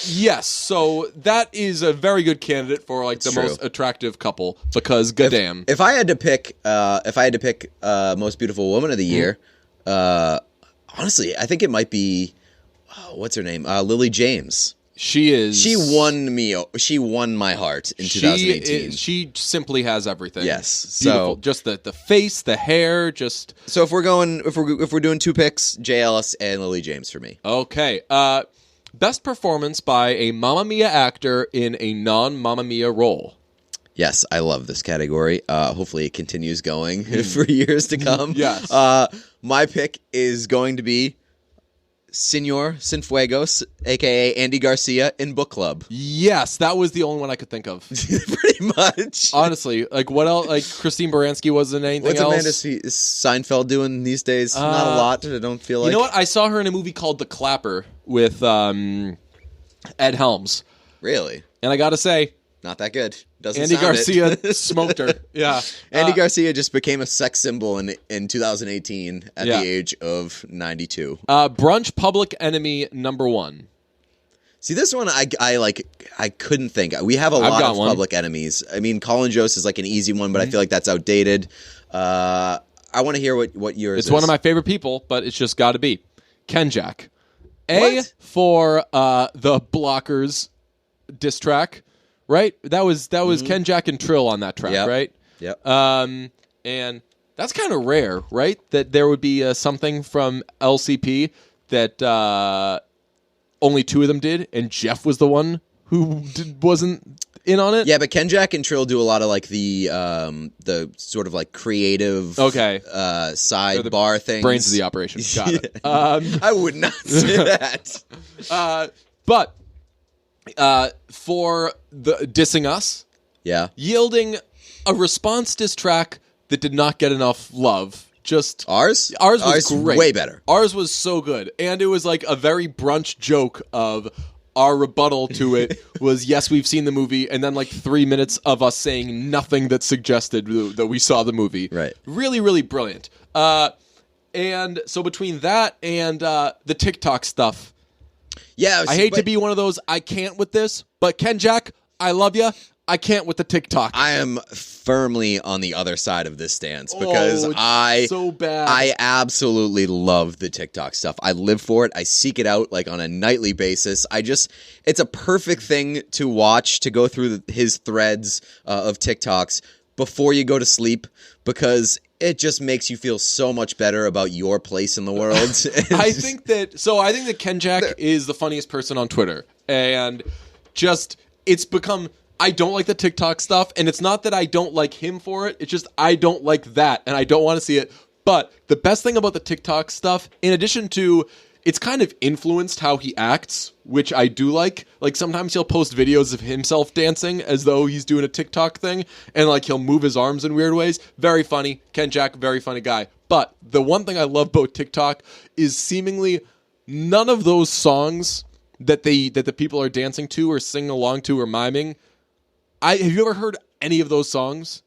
yes. So, that is a very good candidate for, like, the most attractive couple. Because, goddamn. If I had to pick most beautiful woman of the year, honestly, I think it might be, what's her name? Lily James. She won my heart in 2018. She simply has everything. Yes. Beautiful. Just the face, the hair, just... So if we're doing two picks, Jay Ellis and Lily James for me. Okay. Best performance by a Mamma Mia actor in a non-Mamma Mia role. Yes, I love this category. Hopefully it continues going for years to come. Yes. My pick is going to be Senor Cienfuegos, a.k.a. Andy Garcia, in Book Club. Yes, that was the only one I could think of. Pretty much. Honestly, like what else? Like Christine Baranski wasn't anything else. What's Amanda Seinfeld doing these days? Not a lot, I don't feel like. You know what? I saw her in a movie called The Clapper with Ed Helms. Really? And I gotta say... Not that good. Andy Garcia smoked her. Yeah. Andy Garcia just became a sex symbol in 2018 at the age of 92. Brunch Public Enemy #1. See, this one I couldn't think. We have a lot of public enemies. I mean, Colin Jost is like an easy one, but I feel like that's outdated. I want to hear what yours is. It's one of my favorite people, but it's just got to be Ken Jack. For the Blockers diss track. Right? That was Ken Jack and Trill on that track, right? Yep. And That's kind of rare, right? That there would be something from LCP that only 2 of them did, and Jeff was the one who wasn't in on it. Yeah, but Ken, Jack, and Trill do a lot of like the sort of like creative sidebar things. Brains of the operation. Got it. I would not say that. But for the dissing us, Yeah. yielding a response diss track that did not get enough love. Just Ours was great. Way better. Ours was so good, and it was like a very brunch joke of our rebuttal to it was, yes, we've seen the movie, and then like 3 minutes of us saying nothing that suggested that we saw the movie. Right. Really, really brilliant. And so between that and the TikTok stuff, Yeah. I hate to be one of those, I can't with this, but Ken Jack, I love you. I can't with the TikTok. I am firmly on the other side of this stance because it's so bad. I absolutely love the TikTok stuff. I live for it. I seek it out like on a nightly basis. It's a perfect thing to watch, to go through his threads of TikToks before you go to sleep, because it just makes you feel so much better about your place in the world. I think that Ken Jack is the funniest person on Twitter, and just it's become. I don't like the TikTok stuff, and it's not that I don't like him for it. It's just I don't like that, and I don't want to see it. But the best thing about the TikTok stuff, in addition to it's kind of influenced how he acts, which I do like. Like sometimes he'll post videos of himself dancing as though he's doing a TikTok thing, and like he'll move his arms in weird ways. Very funny. Ken Jack, very funny guy. But the one thing I love about TikTok is seemingly none of those songs that the people are dancing to or singing along to or miming. Have you ever heard any of those songs?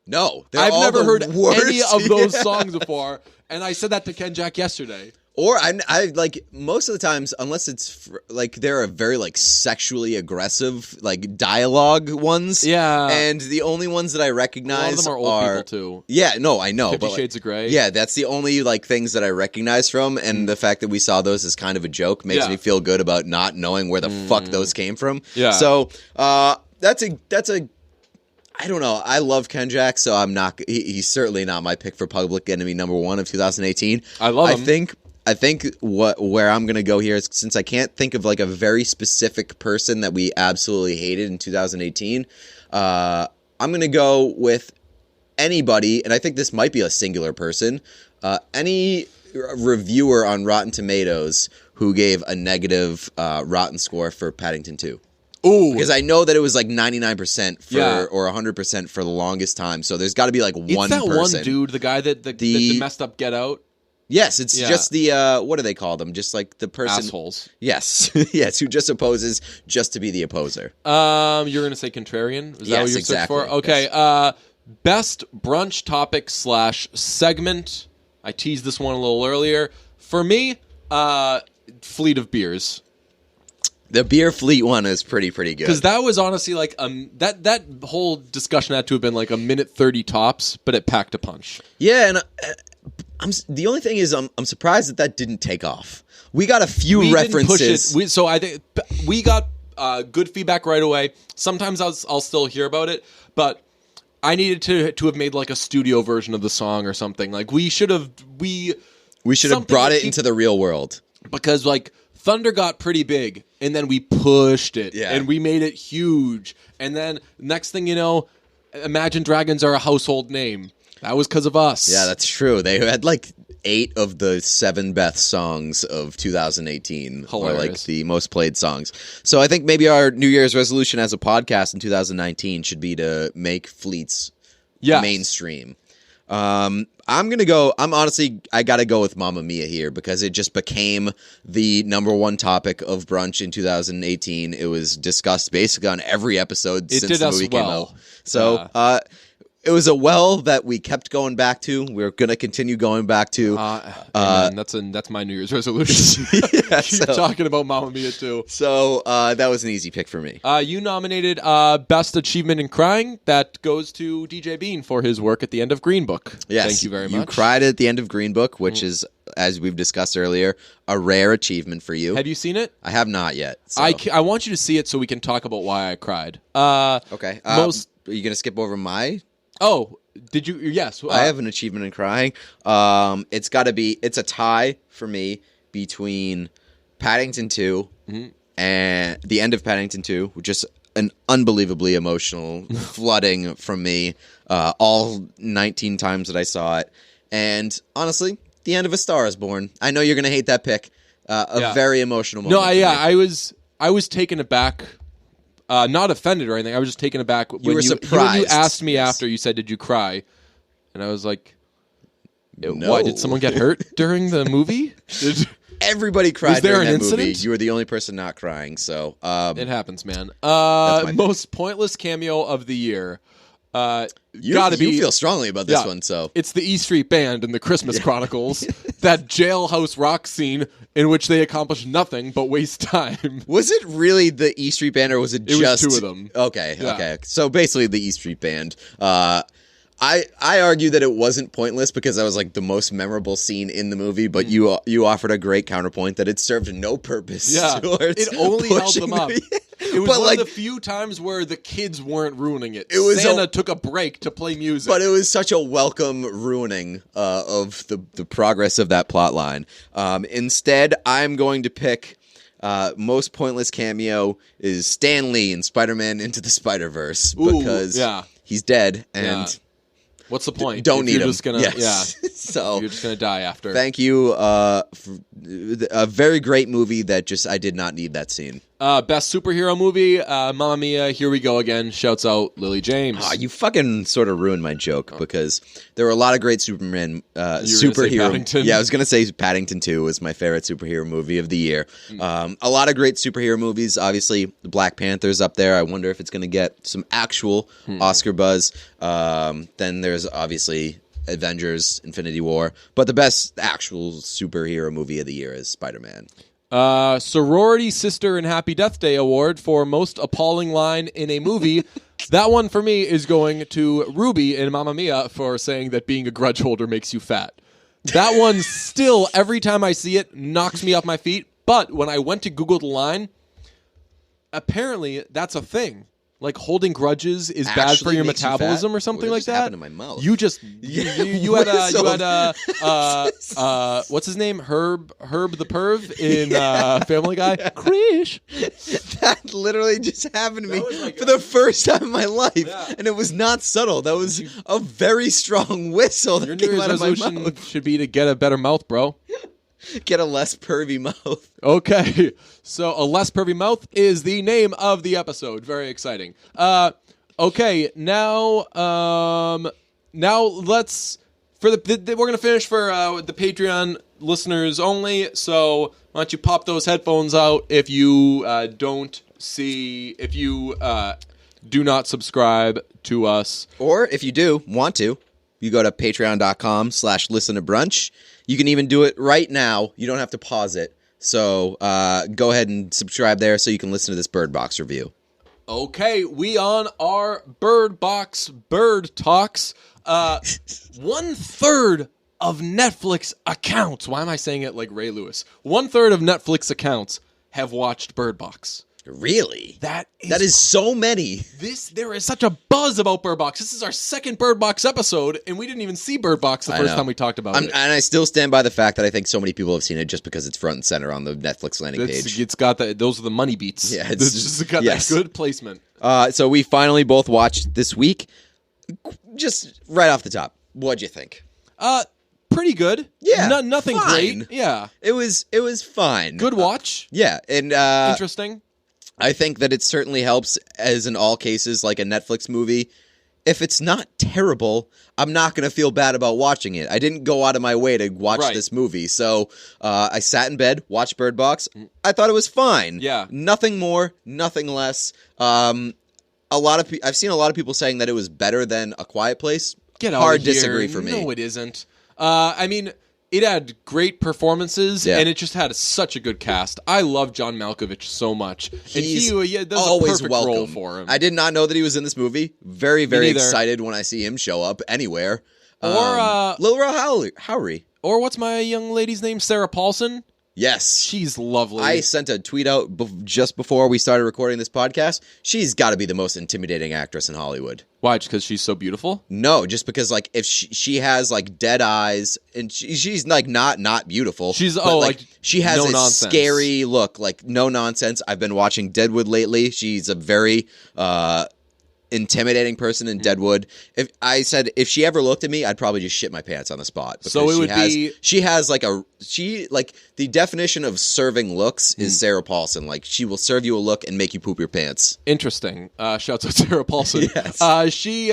No. I've never heard worst. any of those songs before, and I said that to Ken Jack yesterday. Or I like most of the times, unless it's like there are very like sexually aggressive like dialogue ones. Yeah. And the only ones that I recognize A lot of them are old people too. Yeah, no, I know. 50 but, Shades of Grey. Yeah, that's the only like things that I recognize from, and the fact that we saw those as kind of a joke makes me feel good about not knowing where the fuck those came from. Yeah. So that's a I don't know. I love Ken Jack, so I'm not. He's certainly not my pick for Public Enemy #1 of 2018. I love him. I think where I'm going to go here is, since I can't think of like a very specific person that we absolutely hated in 2018, I'm going to go with anybody, and I think this might be a singular person, any reviewer on Rotten Tomatoes who gave a negative Rotten score for Paddington 2. Ooh. Because I know that it was like 99% or 100% for the longest time, so there's got to be like one that person. one dude, the guy that messed up Get Out. Yes, it's just the, what do they call them? Just like the person. Assholes. Yes, yes, who just opposes just to be the opposer. You're going to say contrarian? Is that what you're searching for? Okay, yes. Best brunch topic / segment. I teased this one a little earlier. For me, Fleet of Beers. The Beer Fleet one is pretty good. Because that was honestly like, that whole discussion had to have been like a minute 30 tops, but it packed a punch. Yeah, and the only thing is, I'm surprised that didn't take off. We got a few references. So I think we got good feedback right away. Sometimes I'll still hear about it, but I needed to have made like a studio version of the song or something. Like we should have brought it into the real world, because like Thunder got pretty big, and then we pushed it, and we made it huge, and then next thing you know, Imagine Dragons are a household name. That was because of us. Yeah, that's true. They had like 8 of the 7 Beth songs of 2018. Hilarious. Or like the most played songs. So I think maybe our New Year's resolution as a podcast in 2019 should be to make Fleets mainstream. I gotta go with Mamma Mia here, because it just became the #1 topic of brunch in 2018. It was discussed basically on every episode since the movie came out. So, it was a well that we kept going back to. We're going to continue going back to. That's my New Year's resolution. Keep talking about Mamma Mia too. So that was an easy pick for me. You nominated Best Achievement in Crying. That goes to DJ Bean for his work at the end of Green Book. Yes. Thank you very much. You cried at the end of Green Book, which is, as we've discussed earlier, a rare achievement for you. Have you seen it? I have not yet. So. I want you to see it so we can talk about why I cried. Okay. Are you going to skip over my... Oh, Did you? Yes. I have an achievement in crying. It's a tie for me between Paddington 2 and the end of Paddington 2, which is an unbelievably emotional flooding from me all 19 times that I saw it. And honestly, the end of A Star Is Born. I know you're going to hate that pick. Very emotional moment. No, I was taken aback. Not offended or anything. I was just taken aback when were surprised. When you asked me after. You said, "Did you cry?" And I was like, No. "Why? Did someone get hurt during the movie?" Everybody cried Was there during an that movie. incident? You were the only person not crying. So It happens, man. my Most pointless cameo of the year. you Gotta be. feel strongly about this Yeah. one. So It's the E Street Band in the Christmas Chronicles, that jailhouse rock scene in which they accomplish nothing but waste time. was it really the E Street Band, or was it was just two of them. Okay, Yeah. okay. So basically, the E Street Band. I argue that it wasn't pointless because that was like the most memorable scene in the movie, but you offered a great counterpoint that it served no purpose. Yeah, towards it only held pushing them up. the- It was But, one like- of the few times where the kids weren't ruining it. It was Santa took a break to play music. But it was such a welcome ruining of the progress of that plot line. Instead, I'm going to pick most pointless cameo is Stan Lee in Spider-Man Into the Spider-Verse because he's dead and What's the point? don't If need you're him. Just gonna, Yes. So you're just gonna die after. thank you. A very great movie that just I did not need that scene. Best superhero movie, Mamma Mia, Here We Go Again. Shouts out Lily James. You fucking sort of ruined my joke because there were a lot of great Superman gonna say superhero. Paddington? Yeah, I was gonna say Paddington 2 was my favorite superhero movie of the year. A lot of great superhero movies. Obviously, Black Panther's up there. I wonder if it's gonna get some actual Oscar buzz. Then there's obviously Avengers: Infinity War, but the best actual superhero movie of the year is Spider-Man. Sorority Sister and Happy Death Day Award for most appalling line in a movie. That one for me is going to Ruby in Mamma Mia for saying that being a grudge holder makes you fat. That one still, every time I see it, knocks me off my feet. But when I went to Google the line, apparently that's a thing. Like holding grudges is bad for Actually your makes you metabolism fat? or something What like just that. happened to my mouth? You just you had Whistled. what's his name? Herb the Perv in Family Guy. Krish. That literally just happened to me was like for the first time in my life, Yeah. and it was not subtle. That was a very strong whistle Your that New came Year's out of my resolution mouth. should be to get a better mouth, bro. Get a less pervy mouth. Okay, so a less pervy mouth is the name of the episode. Very exciting. Okay, now let's we're gonna finish for the Patreon listeners only. So why don't you pop those headphones out if you do not subscribe to us. Or if you do want to, you go to patreon.com/listentobrunch. You can even do it right now. You don't have to pause it. So go ahead and subscribe there so you can listen to this Bird Box review. Okay, we on our Bird Box Bird Talks. 1/3 of Netflix accounts. Why am I saying it like Ray Lewis? 1/3 of Netflix accounts have watched Bird Box. Really? That is so many. There is such a buzz about Bird Box. This is our second Bird Box episode, and we didn't even see Bird Box the first know. time we talked about it. And I still stand by the fact that I think so many people have seen it just because it's front and center on the Netflix landing page. It's got those are the money beats. Yeah, it's just got yes. that good placement. So we finally both watched this week. Just right off the top, what'd you think? Pretty good. Yeah, nothing fine. great. Yeah, It was fine. good watch. Yeah, and Interesting. I think that it certainly helps, as in all cases, like a Netflix movie. If it's not terrible, I'm not going to feel bad about watching it. I didn't go out of my way to watch Right. this movie. So I sat in bed, watched Bird Box. I thought it was fine. Yeah. Nothing more, nothing less. I've seen a lot of people saying that it was better than A Quiet Place. Get out Hard of here. disagree for me. No, it isn't. I mean, it had great performances, Yeah. and it just had such a good cast. I love John Malkovich so much. He's and he does always a perfect welcome. role for him. I did not know that he was in this movie. Very, very neither. excited when I see him show up anywhere. Or, Lil Rel Howery. or what's my young lady's name? Sarah Paulson? Yes. She's lovely. I sent a tweet out just before we started recording this podcast. She's got to be the most intimidating actress in Hollywood. Why? Just because she's so beautiful? No, just because like if she has like dead eyes and she's like not beautiful. She's like she has no a nonsense. scary look, like no nonsense. I've been watching Deadwood lately. She's a very intimidating person in Deadwood. If she ever looked at me, I'd probably just shit my pants on the spot. So it would be she has like the definition of serving looks is Sarah Paulson. Like she will serve you a look and make you poop your pants. interesting. Shouts out Sarah Paulson. Yes. She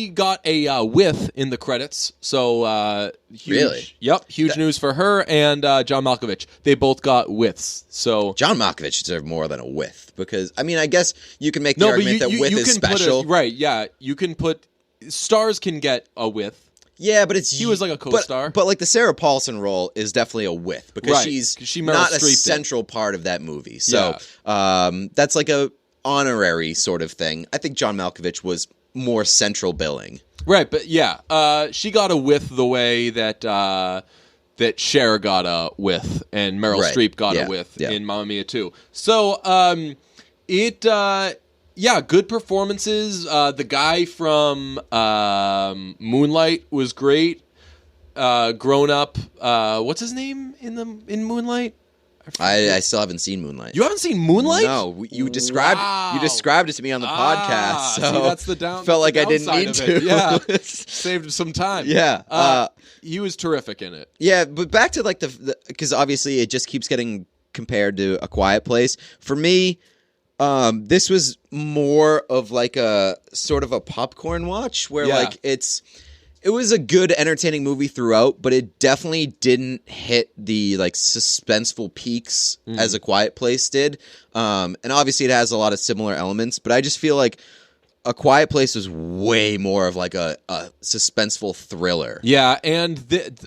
got a with in the credits. So huge, Really? Yep, huge news for her and John Malkovich. They both got withs. So John Malkovich deserved more than a with because I mean I guess you can make the argument that with is special. Right? Yeah, you can put stars can get a with. Yeah, but He was like a co-star. But like the Sarah Paulson role is definitely a with because Right, she's 'cause she Meryl not a Streeped it. central part of that movie. So that's like a honorary sort of thing. I think John Malkovich was more central billing. Right, but yeah, she got a with the way that that Cher got a with and Meryl Right. Streep got Yeah, a with yeah. in Mamma Mia 2. So good performances. The guy from Moonlight was great. Grown up. What's his name in Moonlight? I still haven't seen Moonlight. You haven't seen Moonlight? No, you described it to me on the podcast. So see, that's the felt like I didn't downside need of it. to. Yeah, saved some time. Yeah. He was terrific in it. Yeah, but back to like because obviously it just keeps getting compared to A Quiet Place. For me, this was more of like a sort of a popcorn watch where Yeah. like it was a good entertaining movie throughout, but it definitely didn't hit the like suspenseful peaks as A Quiet Place did. And obviously it has a lot of similar elements, but I just feel like A Quiet Place was way more of like a suspenseful thriller. Yeah, and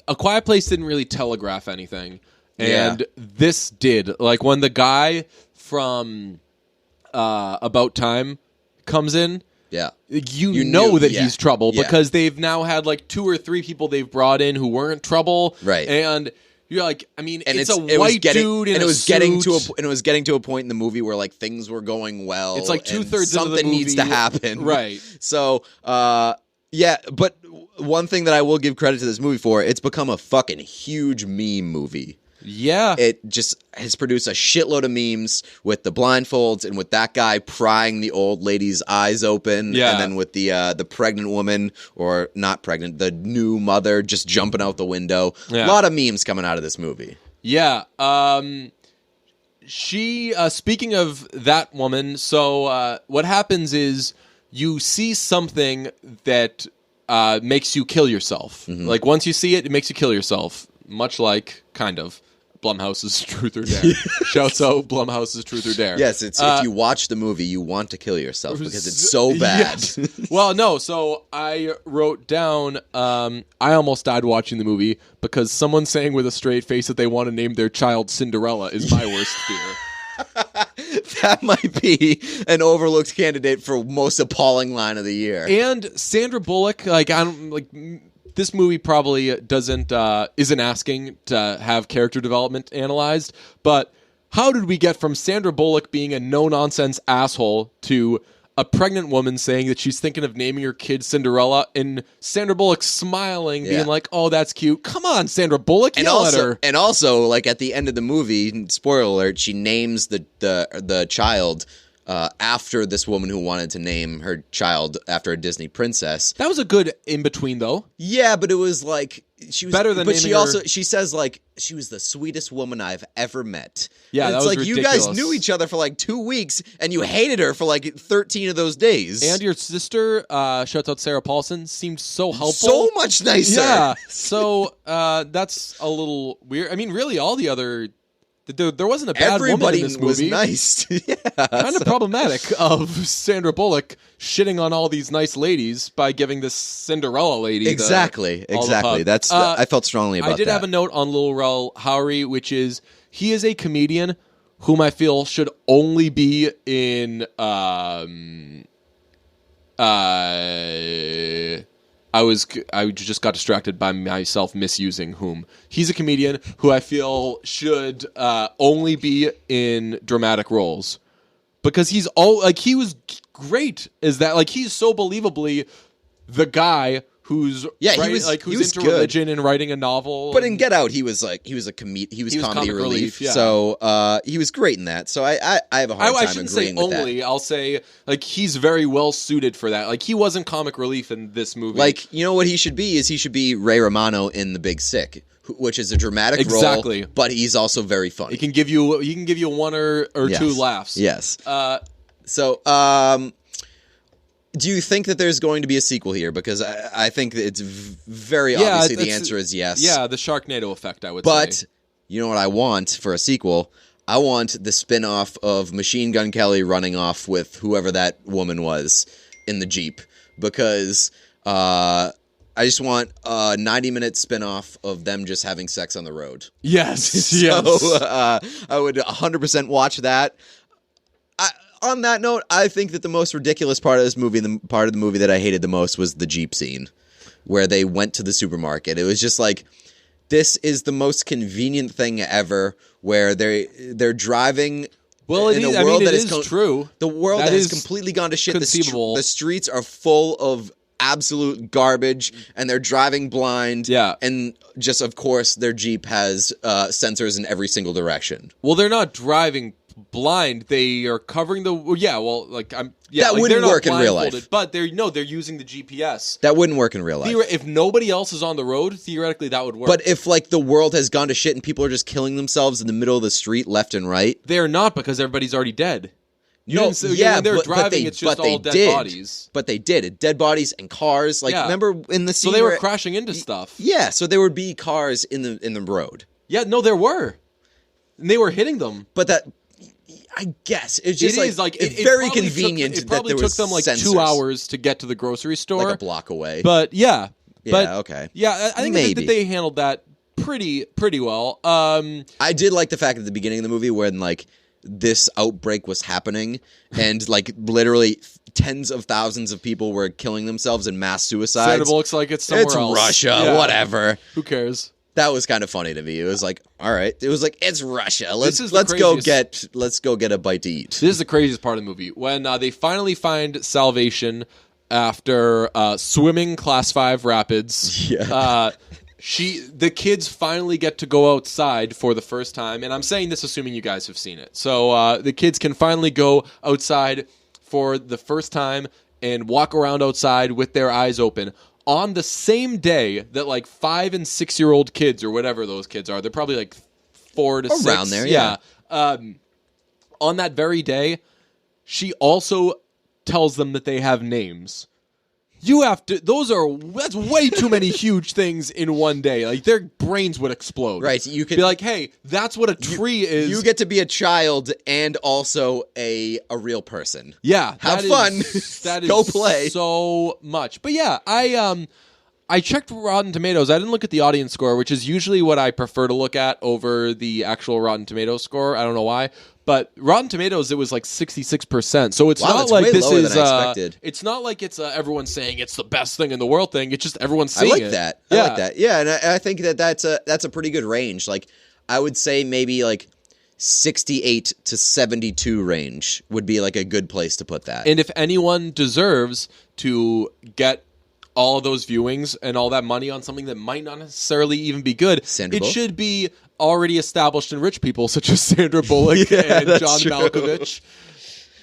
A Quiet Place didn't really telegraph anything, and this did. Like when the guy from About Time comes in, Yeah. you know knew, that yeah. he's trouble Yeah. because they've now had like 2 or 3 people they've brought in who weren't trouble, Right. And you're like, I mean, And it's a white dude in and it a was getting to suit. and it was getting to a point in the movie where like things were going well. It's like and 2/3 into the something needs to movie. happen, Right. So, yeah, but one thing that I will give credit to this movie for, it's become a fucking huge meme movie. Yeah, It just has produced a shitload of memes with the blindfolds and with that guy prying the old lady's eyes open, Yeah. and then with the pregnant woman or not pregnant, the new mother just jumping out the window. Yeah. A lot of memes coming out of this movie. yeah. She speaking of that woman, so what happens is you see something that makes you kill yourself. Mm-hmm. Like once you see it, it makes you kill yourself. Much like kind of Blumhouse's Truth or Dare. Shouts out Blumhouse's Truth or Dare. Yes, it's if you watch the movie, you want to kill yourself because it's so bad. Yes. Well, no. So I wrote down. I almost died watching the movie because someone saying with a straight face that they want to name their child Cinderella is my worst fear. That might be an overlooked candidate for most appalling line of the year. And Sandra Bullock, like I don't like. This movie probably isn't asking to have character development analyzed, but how did we get from Sandra Bullock being a no-nonsense asshole to a pregnant woman saying that she's thinking of naming her kid Cinderella, and Sandra Bullock smiling, being like, "Oh, that's cute. Come on, Sandra Bullock, yell at her." And also, like at the end of the movie, spoiler alert, she names the child after this woman who wanted to name her child after a Disney princess. That was a good in between, though. Yeah, but it was like she was Better than But naming she her- also she says like she was the sweetest woman I've ever met. Yeah, and that it's was like ridiculous. you guys knew each other for like 2 weeks and you hated her for like 13 of those days. And your sister, shouts out Sarah Paulson, seemed so helpful. so much nicer. Yeah. So that's a little weird. I mean, really, all the other. There wasn't a bad Everybody woman in this was movie. nice. Yeah. Kind of problematic of Sandra Bullock shitting on all these nice ladies by giving this Cinderella lady Exactly. all the pub. That's I felt strongly about that. I did have a note on Lil Rel Howery, which is he is a comedian whom I feel should only be in I just got distracted by myself misusing whom. He's a comedian who I feel should only be in dramatic roles because he was great as that. Like, he's so believably the guy who's he was into good. religion and writing a novel. But in Get Out, he was comedy relief. Yeah. So he was great in that. So I have a hard time I shouldn't say agreeing with only. that. I'll say like he's very well suited for that. Like, he wasn't comic relief in this movie. Like, you know what he should be is he should be Ray Romano in The Big Sick, which is a dramatic Exactly. role, but he's also very funny. he can give you one or two laughs. Yes. Do you think that there's going to be a sequel here? Because I think that it's very obviously the answer is yes. Yeah, the Sharknado effect, I would But say. you know what I want for a sequel? I want the spin-off of Machine Gun Kelly running off with whoever that woman was in the Jeep. Because I just want a 90-minute spin-off of them just having sex on the road. Yes, I would 100% watch that. On that note, I think that the most ridiculous part of this movie, the part of the movie that I hated the most, was the Jeep scene, where they went to the supermarket. It was just like, this is the most convenient thing ever, where they're driving. Well, it is true. The world That has is completely gone to shit. conceivable. The streets are full of absolute garbage, and they're driving blind. Yeah. And just, of course, their Jeep has sensors in every single direction. Well, they're not driving blind. They are covering the That wouldn't work in real life. But they're using the GPS. That wouldn't work in real life. If nobody else is on the road, theoretically that would work. But if, like, the world has gone to shit and people are just killing themselves in the middle of the street, left and right. They're not, because everybody's already dead. When they're driving, it's just all dead bodies. But they did. Dead bodies and cars. Like, remember in the scene so they were crashing into stuff. Yeah, so there would be cars in the road. Yeah, no, there were. And they were hitting them. But that... I guess it's just it's very convenient. It probably took them like sensors. 2 hours to get to the grocery store, like a block away. But okay. Yeah, I think that they handled that pretty well. I did like the fact at the beginning of the movie when like this outbreak was happening and like literally tens of thousands of people were killing themselves in mass suicides. Sandra Bullock's like, it's somewhere else. Russia, Yeah. whatever. Who cares? That was kind of funny to me. It was like, all right. It was like, it's Russia. Let's go get a bite to eat. This is the craziest part of the movie when they finally find salvation after swimming Class 5 rapids. Yeah. The kids finally get to go outside for the first time, and I'm saying this assuming you guys have seen it. So the kids can finally go outside for the first time and walk around outside with their eyes open. On the same day that like 5 and 6 year old kids or whatever those kids are, they're probably like 4 to 6 around there, yeah. On that very day, she also tells them that they have names. That's way too many huge things in one day. Like, their brains would explode. Right. You could be like, hey, that's what a tree is. You get to be a child and also a real person. Yeah. Have fun. That is Go play. So much. But yeah, I checked Rotten Tomatoes. I didn't look at the audience score, which is usually what I prefer to look at over the actual Rotten Tomatoes score. I don't know why. But Rotten Tomatoes, it was like 66%. So it's not like this is. It's not like it's everyone saying it's the best thing in the world thing. It's just everyone seeing it. I like that. Yeah, and I think that's a pretty good range. Like, I would say maybe like 68 to 72 range would be like a good place to put that. And if anyone deserves to get all of those viewings and all that money on something that might not necessarily even be good, it should be already established and rich people such as Sandra Bullock and John Malkovich.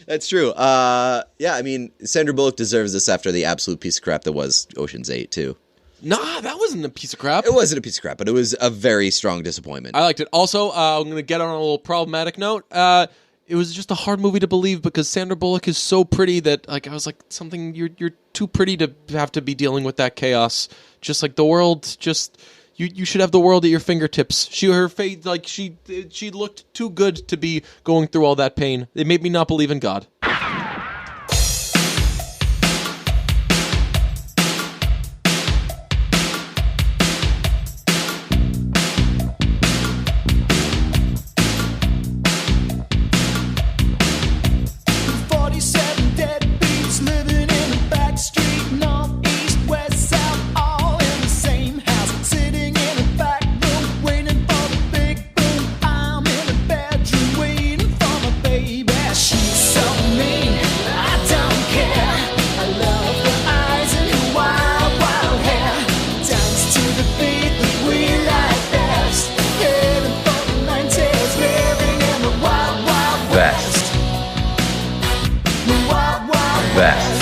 That's true. Yeah, I mean, Sandra Bullock deserves this after the absolute piece of crap that was Ocean's 8, too. Nah, that wasn't a piece of crap. It wasn't a piece of crap, but it was a very strong disappointment. I liked it. Also, I'm going to get on a little problematic note. It was just a hard movie to believe because Sandra Bullock is so pretty that like I was like, something you're too pretty to have to be dealing with that chaos. Just like the world, just you should have the world at your fingertips. Her face, like she looked too good to be going through all that pain. It made me not believe in God. that.